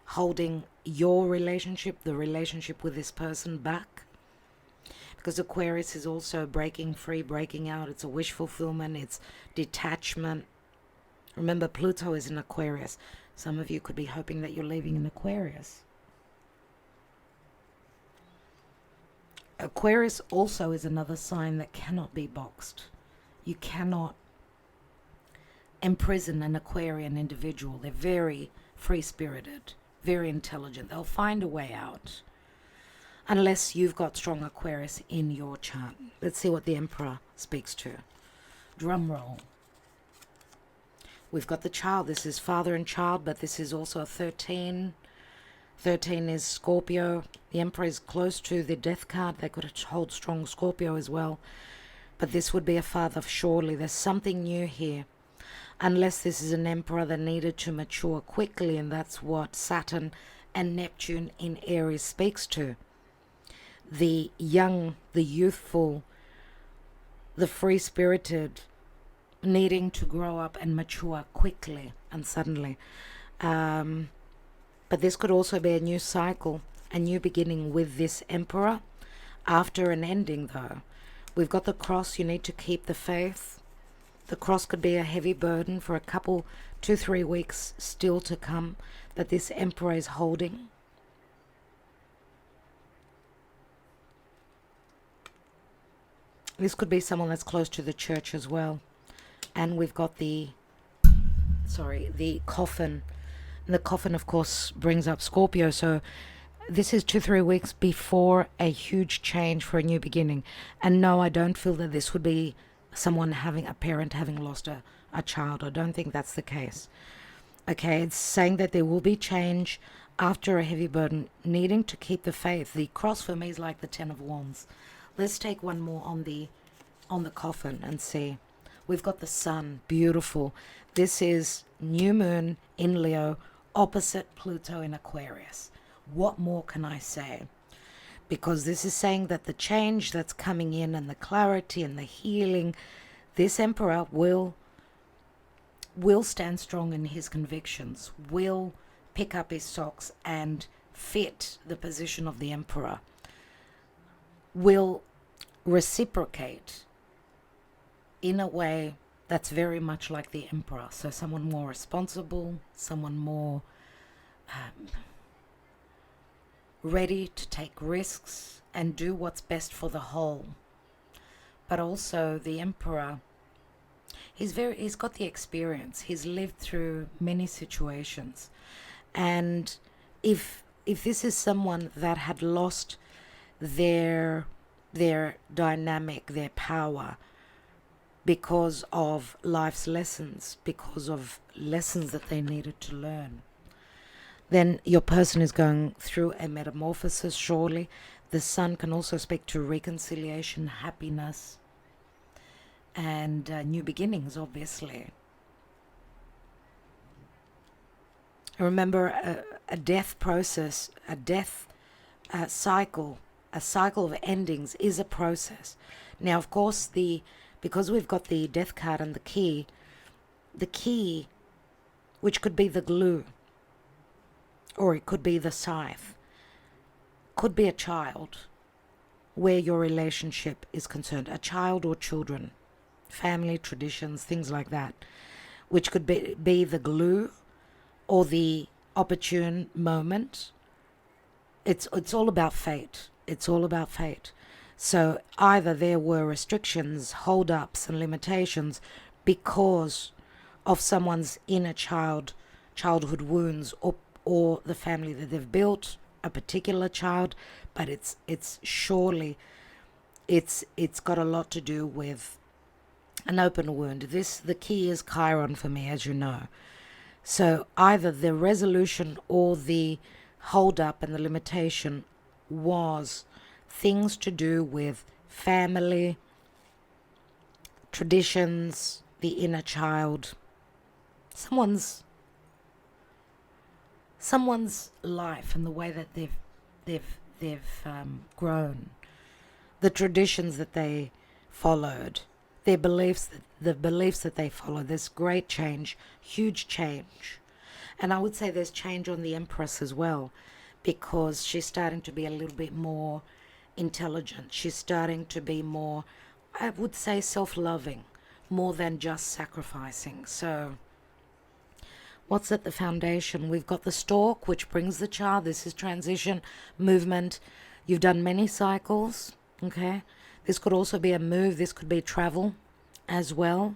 holding your relationship, the relationship with this person, back. Because Aquarius is also breaking free, breaking out. It's a wish fulfillment. It's detachment. Remember, Pluto is in Aquarius. Some of you could be hoping that you're leaving in Aquarius. Aquarius also is another sign that cannot be boxed. You cannot imprison an Aquarian individual. They're very free-spirited, very intelligent. They'll find a way out. Unless you've got strong Aquarius in your chart. Let's see what the Emperor speaks to. Drum roll. We've got the child. This is father and child, but this is also a 13. 13 is Scorpio. The Emperor is close to the death card. They could hold strong Scorpio as well. But this would be a father, surely. There's something new here. Unless this is an Emperor that needed to mature quickly, and that's what Saturn and Neptune in Aries speaks to. The young, the youthful, the free-spirited, needing to grow up and mature quickly and suddenly. But this could also be a new cycle, a new beginning with this Emperor. After an ending, though, we've got the cross. You need to keep the faith. The cross could be a heavy burden for a couple, 2-3 weeks still to come that this Emperor is holding. This could be someone that's close to the church as well. And we've got the coffin. And the coffin, of course, brings up Scorpio. So this is 2-3 weeks before a huge change for a new beginning. And no, I don't feel that this would be someone having a parent having lost a child. I don't think that's the case. Okay, it's saying that there will be change after a heavy burden, needing to keep the faith. The cross for me is like the 10 of Wands. Let's take one more on the coffin and see. We've got the sun, beautiful. This is new moon in Leo, opposite Pluto in Aquarius. What more can I say? Because this is saying that the change that's coming in and the clarity and the healing, this Emperor will stand strong in his convictions, will pick up his socks and fit the position of the Emperor, will reciprocate in a way that's very much like the Emperor. So someone more responsible, someone more ready to take risks and do what's best for the whole. But also the Emperor, he's got the experience. He's lived through many situations. And if this is someone that had lost their dynamic, their power, because of life's lessons, because of lessons that they needed to learn, then your person is going through a metamorphosis, surely. The sun can also speak to reconciliation, happiness, and new beginnings, obviously. Remember, a death process, a death cycle, a cycle of endings is a process. Now, of course, because we've got the death card and the key, which could be the glue, or it could be the scythe, could be a child where your relationship is concerned, a child or children, family, traditions, things like that, which could be the glue or the opportune moment. It's all about fate. It's all about fate. So either there were restrictions, hold-ups and limitations because of someone's inner childhood wounds, or the family that they've built, a particular child, but it's surely got a lot to do with an open wound. The key is Chiron for me, as you know. So either the resolution or the hold-up and the limitation was things to do with family, traditions, the inner child, someone's life and the way that they've grown, the traditions that they followed, the beliefs that they follow. There's great change, huge change. And I would say there's change on the Empress as well, because she's starting to be a little bit more intelligent. She's starting to be more, I would say, self-loving, more than just sacrificing. So what's at the foundation? We've got the stork, which brings the child. This is transition, movement. You've done many cycles, okay? This could also be a move. This could be travel as well.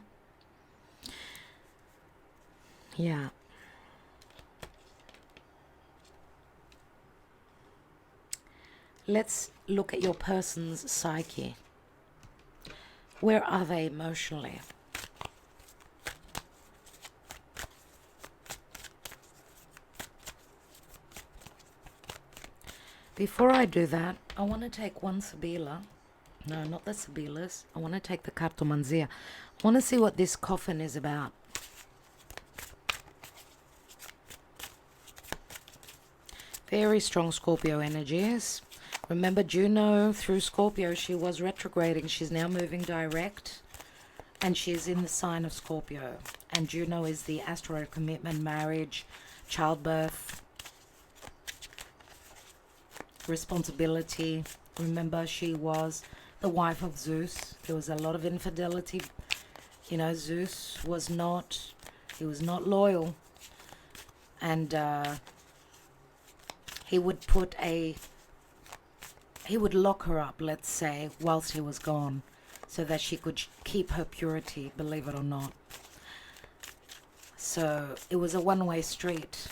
Yeah. Let's look at your person's psyche. Where are they emotionally? Before I do that, I want to take one Sabila. No, not the Sabilas. I want to take the Cartomanzia. I want to see what this coffin is about. Very strong Scorpio energies. Remember Juno through Scorpio, she was retrograding. She's now moving direct. And she's in the sign of Scorpio. And Juno is the asteroid of commitment, marriage, childbirth, responsibility. Remember, she was the wife of Zeus. There was a lot of infidelity. You know, Zeus was not, he was not loyal. And he would lock her up, let's say, whilst he was gone, so that she could keep her purity, believe it or not. So it was a one-way street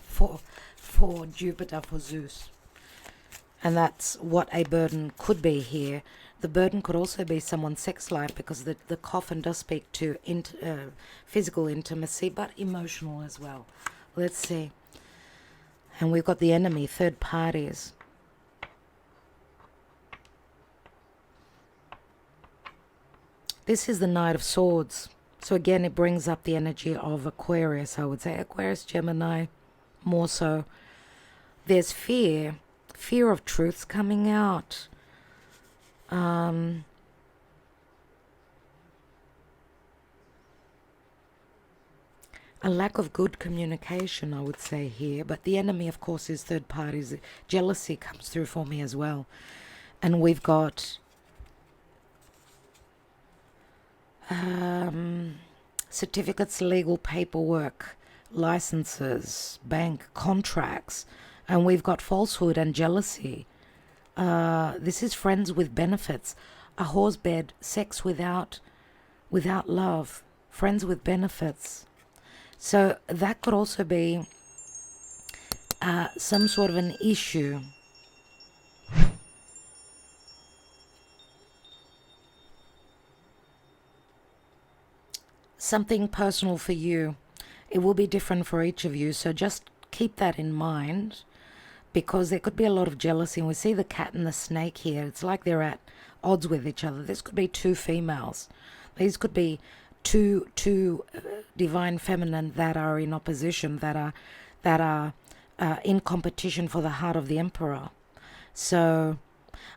for Jupiter, for Zeus. And that's what a burden could be here. The burden could also be someone's sex life, because the coffin does speak to physical intimacy, but emotional as well. Let's see. And we've got the enemy, third parties. This is the Knight of Swords. So again, it brings up the energy of Aquarius, I would say. Aquarius, Gemini, more so. There's fear of truths coming out. A lack of good communication, I would say here. But the enemy, of course, is third parties. Jealousy comes through for me as well. And we've got certificates, legal paperwork, licenses, bank contracts, and we've got falsehood and jealousy. This is friends with benefits, a horse bed, sex without love, friends with benefits. So that could also be some sort of an issue. Something personal for you. It will be different for each of you, so just keep that in mind, because there could be a lot of jealousy. And we see the cat and the snake here. It's like they're at odds with each other. This could be two females. These could be two divine feminine that are in opposition, that are in competition for the heart of the emperor. So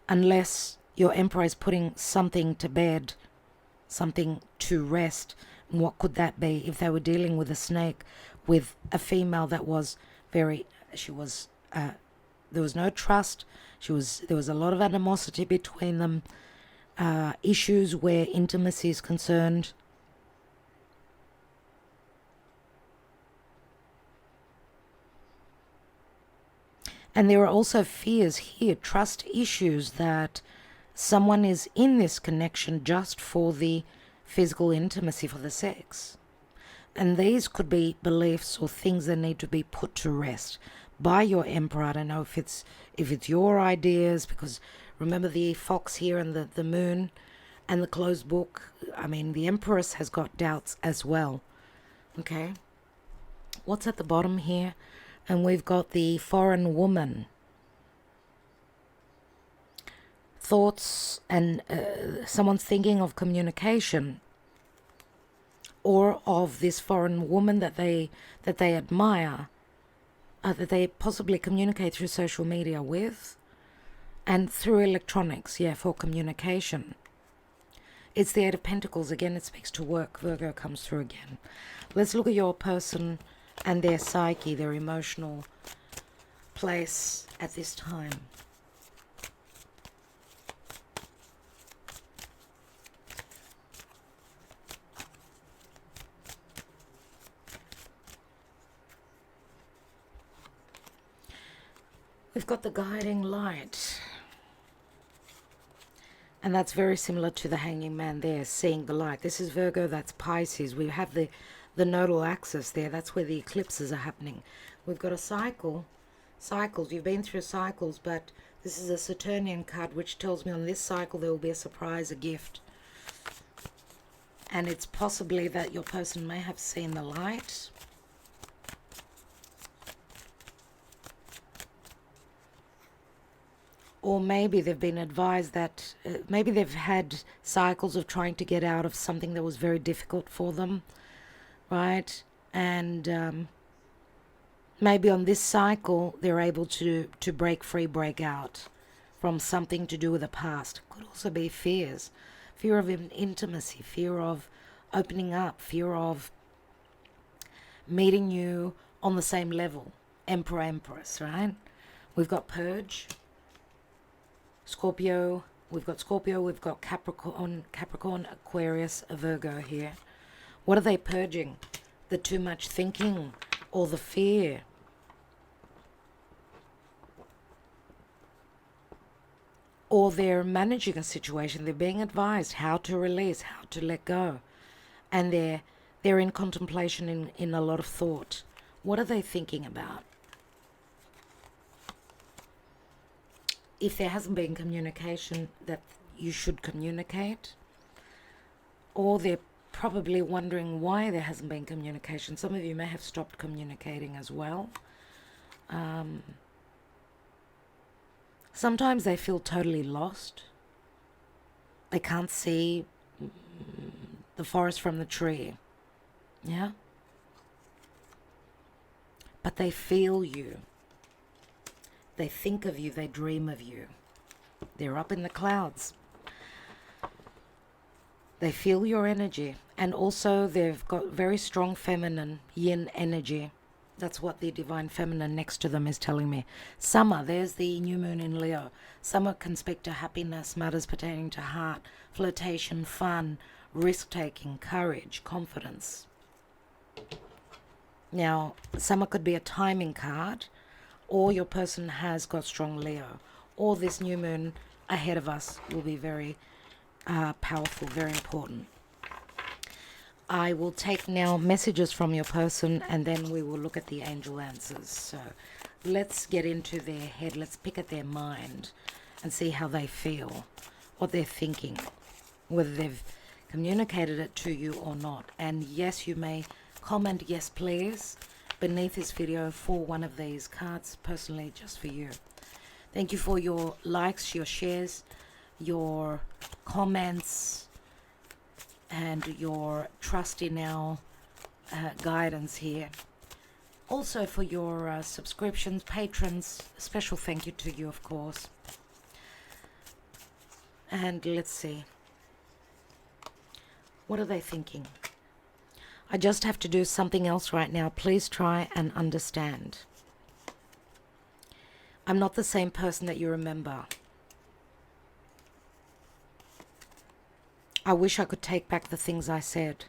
unless your emperor is putting something to bed, something to rest, what could that be? If they were dealing with a snake, with a female that was there was no trust. There was a lot of animosity between them. Issues where intimacy is concerned. And there are also fears here, trust issues, that someone is in this connection just for the physical intimacy, for the sex. And these could be beliefs or things that need to be put to rest by your emperor. I don't know if it's your ideas, because remember the fox here and the moon and the closed book. I mean, the empress has got doubts as well. Okay. What's at the bottom here? And we've got the foreign woman. Thoughts, and someone's thinking of communication, or of this foreign woman that they admire, that they possibly communicate through social media with, and through electronics, for communication. It's the Eight of Pentacles. Again, it speaks to work. Virgo comes through again. Let's look at your person and their psyche, their emotional place at this time. We've got the guiding light. And that's very similar to the hanging man there, seeing the light. This is Virgo, that's Pisces. We have the nodal axis there. That's where the eclipses are happening. We've got a cycle. Cycles. You've been through cycles, but this is a Saturnian card, which tells me on this cycle there will be a surprise, a gift. And it's possibly that your person may have seen the light. Or maybe they've been advised that maybe they've had cycles of trying to get out of something that was very difficult for them, right? And maybe on this cycle, they're able to break free, break out from something to do with the past. Could also be fears. Fear of intimacy, fear of opening up, fear of meeting you on the same level. Emperor, Empress, right? We've got Purge, Scorpio. We've got Capricorn, Aquarius, a Virgo here. What are they purging? The too much thinking or the fear? Or they're managing a situation. They're being advised how to release, how to let go. And they're in contemplation, in a lot of thought. What are they thinking about? If there hasn't been communication that you should communicate, or they're probably wondering why there hasn't been communication. Some of you may have stopped communicating as well. Sometimes they feel totally lost. They can't see the forest from the tree. Yeah? But they feel you. They think of you. They dream of you. They're up in the clouds. They feel your energy. And also they've got very strong feminine yin energy. That's what the divine feminine next to them is telling me. Summer, there's the new moon in Leo. Summer can speak to happiness, matters pertaining to heart, flirtation, fun, risk-taking, courage, confidence. Now, summer could be a timing card, or your person has got strong Leo, or this new moon ahead of us will be very powerful, very important. I will take now messages from your person, and then we will look at the angel answers. So let's get into their head. Let's pick at their mind and see how they feel, what they're thinking, whether they've communicated it to you or not. And yes, you may comment yes please beneath this video for one of these cards, personally just for you. Thank you for your likes, your shares, your comments, and your trust in our guidance here. Also for your subscriptions, patrons, special thank you to you, of course. And let's see. What are they thinking? I just have to do something else right now. Please try and understand. I'm not the same person that you remember. I wish I could take back the things I said.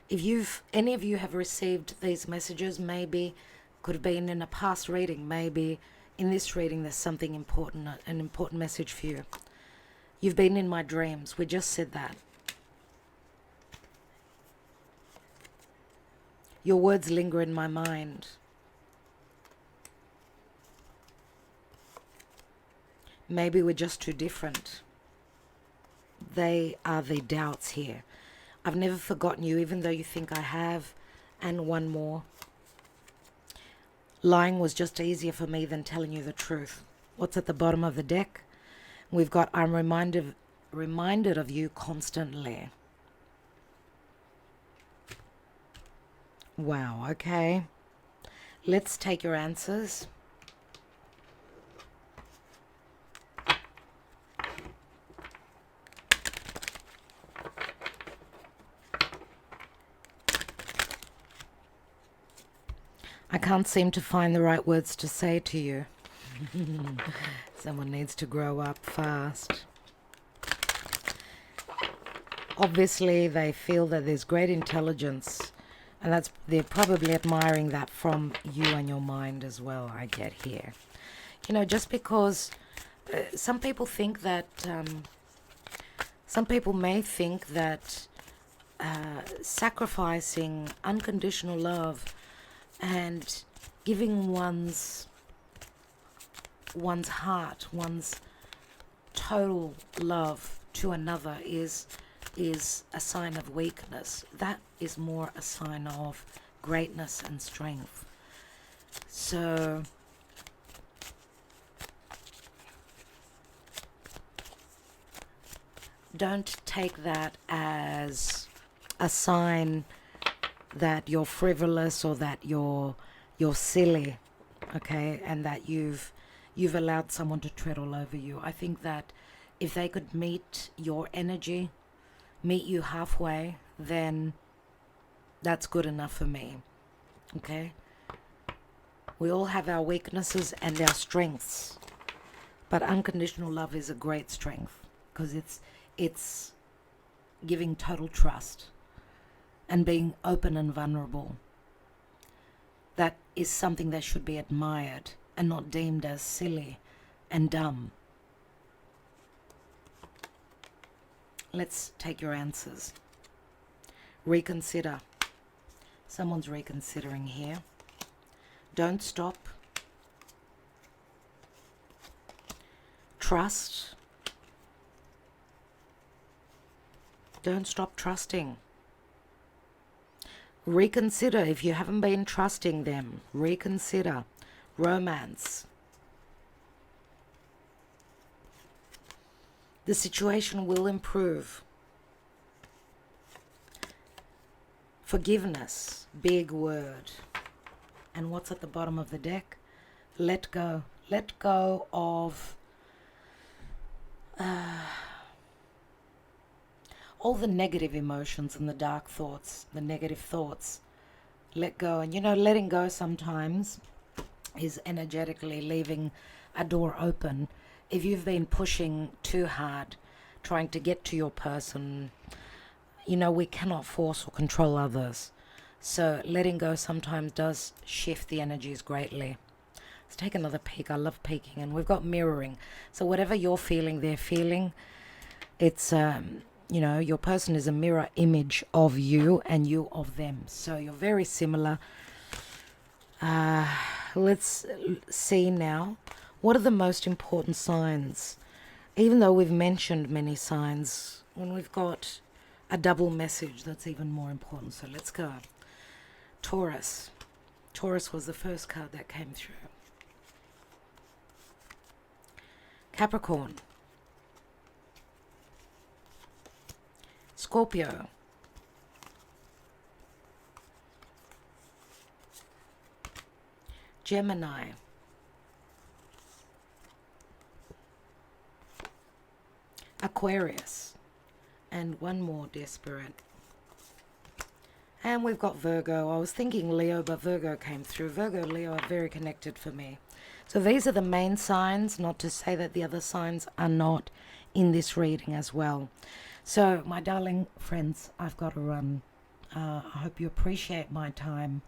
If any of you have received these messages, maybe could have been in a past reading, maybe in this reading there's something important, an important message for you. You've been in my dreams. We just said that. Your words linger in my mind. Maybe we're just too different. They are the doubts here. I've never forgotten you, even though you think I have. And one more. Lying was just easier for me than telling you the truth. What's at the bottom of the deck? We've got, I'm reminded of you constantly. Wow, okay. Let's take your answers. I can't seem to find the right words to say to you. Someone needs to grow up fast. Obviously, they feel that there's great intelligence, and they're probably admiring that from you and your mind as well, I get here. You know, just because some people think that, some people may think that sacrificing unconditional love and giving one's heart, one's total love to another is a sign of weakness. That is more a sign of greatness and strength. So don't take that as a sign that you're frivolous or that you're silly, okay, and that you've allowed someone to tread all over you. I think that if they could meet your energy, meet you halfway, then that's good enough for me, okay? We all have our weaknesses and our strengths, but unconditional love is a great strength because it's giving total trust and being open and vulnerable. That is something that should be admired and not deemed as silly and dumb. Let's take your answers. Reconsider. Someone's reconsidering here. Don't stop. Trust. Don't stop trusting. Reconsider if you haven't been trusting them. Reconsider. Romance. The situation will improve. Forgiveness. Big word. And what's at the bottom of the deck? Let go. Let go of all the negative emotions and the dark thoughts, the negative thoughts. Let go. And letting go sometimes is energetically leaving a door open. If you've been pushing too hard, trying to get to your person, we cannot force or control others. So letting go sometimes does shift the energies greatly. Let's take another peek. I love peeking. And we've got mirroring. So whatever you're feeling, they're feeling. It's, your person is a mirror image of you and you of them. So you're very similar. Let's see now. What are the most important signs? Even though we've mentioned many signs, when we've got a double message, that's even more important. So let's go. Taurus. Taurus was the first card that came through. Capricorn. Scorpio. Gemini. Aquarius. And one more, dear Spirit. And we've got Virgo. I was thinking Leo, but Virgo came through. Virgo, Leo are very connected for me. So these are the main signs, not to say that the other signs are not in this reading as well. So, my darling friends, I've got to run. I hope you appreciate my time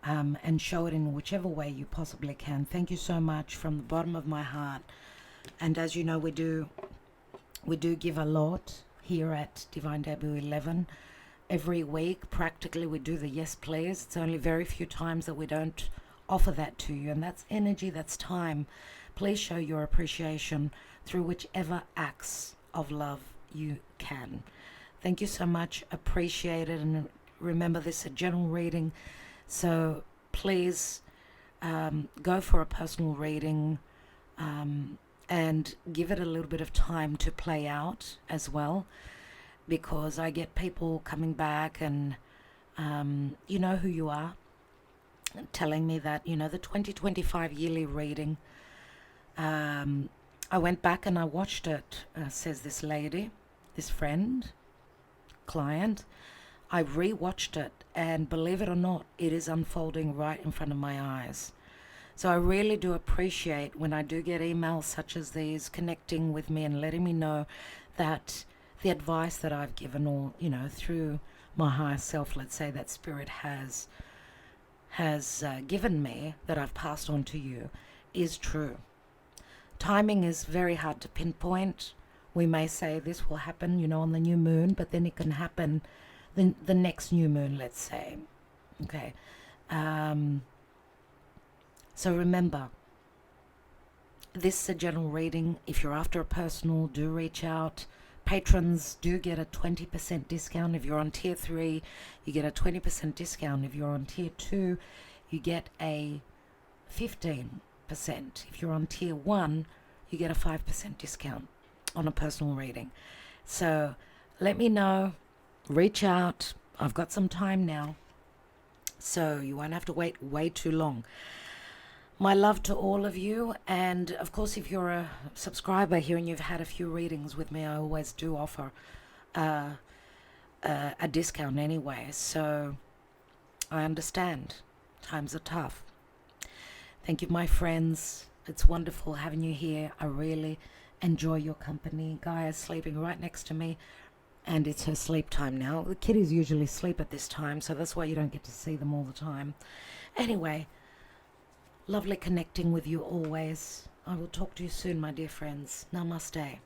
and show it in whichever way you possibly can. Thank you so much from the bottom of my heart. And as you know, we do give a lot here at Divine Debut 11. Every week, practically, we do the yes please. It's only very few times that we don't offer that to you. And that's energy, that's time. Please show your appreciation through whichever acts of love you can. Thank you so much. Appreciate it. And remember, this is a general reading. So please go for a personal reading and give it a little bit of time to play out as well. Because I get people coming back and you know who you are, telling me that, the 2025 yearly reading, I went back and I watched it, says this lady, this friend, client. I re-watched it, and believe it or not, it is unfolding right in front of my eyes. So I really do appreciate when I do get emails such as these connecting with me and letting me know that the advice that I've given, or through my higher self, let's say, that Spirit has given me, that I've passed on to you, is true. Timing is very hard to pinpoint. We may say this will happen, on the new moon, but then it can happen the next new moon, let's say. Okay. So remember, this is a general reading. If you're after a personal, do reach out. Patrons do get a 20% discount. If you're on tier 3, you get a 20% discount. If you're on tier 2, you get a 15%. If you're on tier 1, you get a 5% discount on a personal reading. So let me know, reach out. I've got some time now, so you won't have to wait way too long. My love to all of you, and of course, if you're a subscriber here and you've had a few readings with me, I always do offer a discount anyway, so I understand. Times are tough. Thank you, my friends. It's wonderful having you here. I really enjoy your company. Gaia is sleeping right next to me, and it's her sleep time now. The kitties usually sleep at this time, so that's why you don't get to see them all the time. Anyway, lovely connecting with you always. I will talk to you soon, my dear friends. Namaste.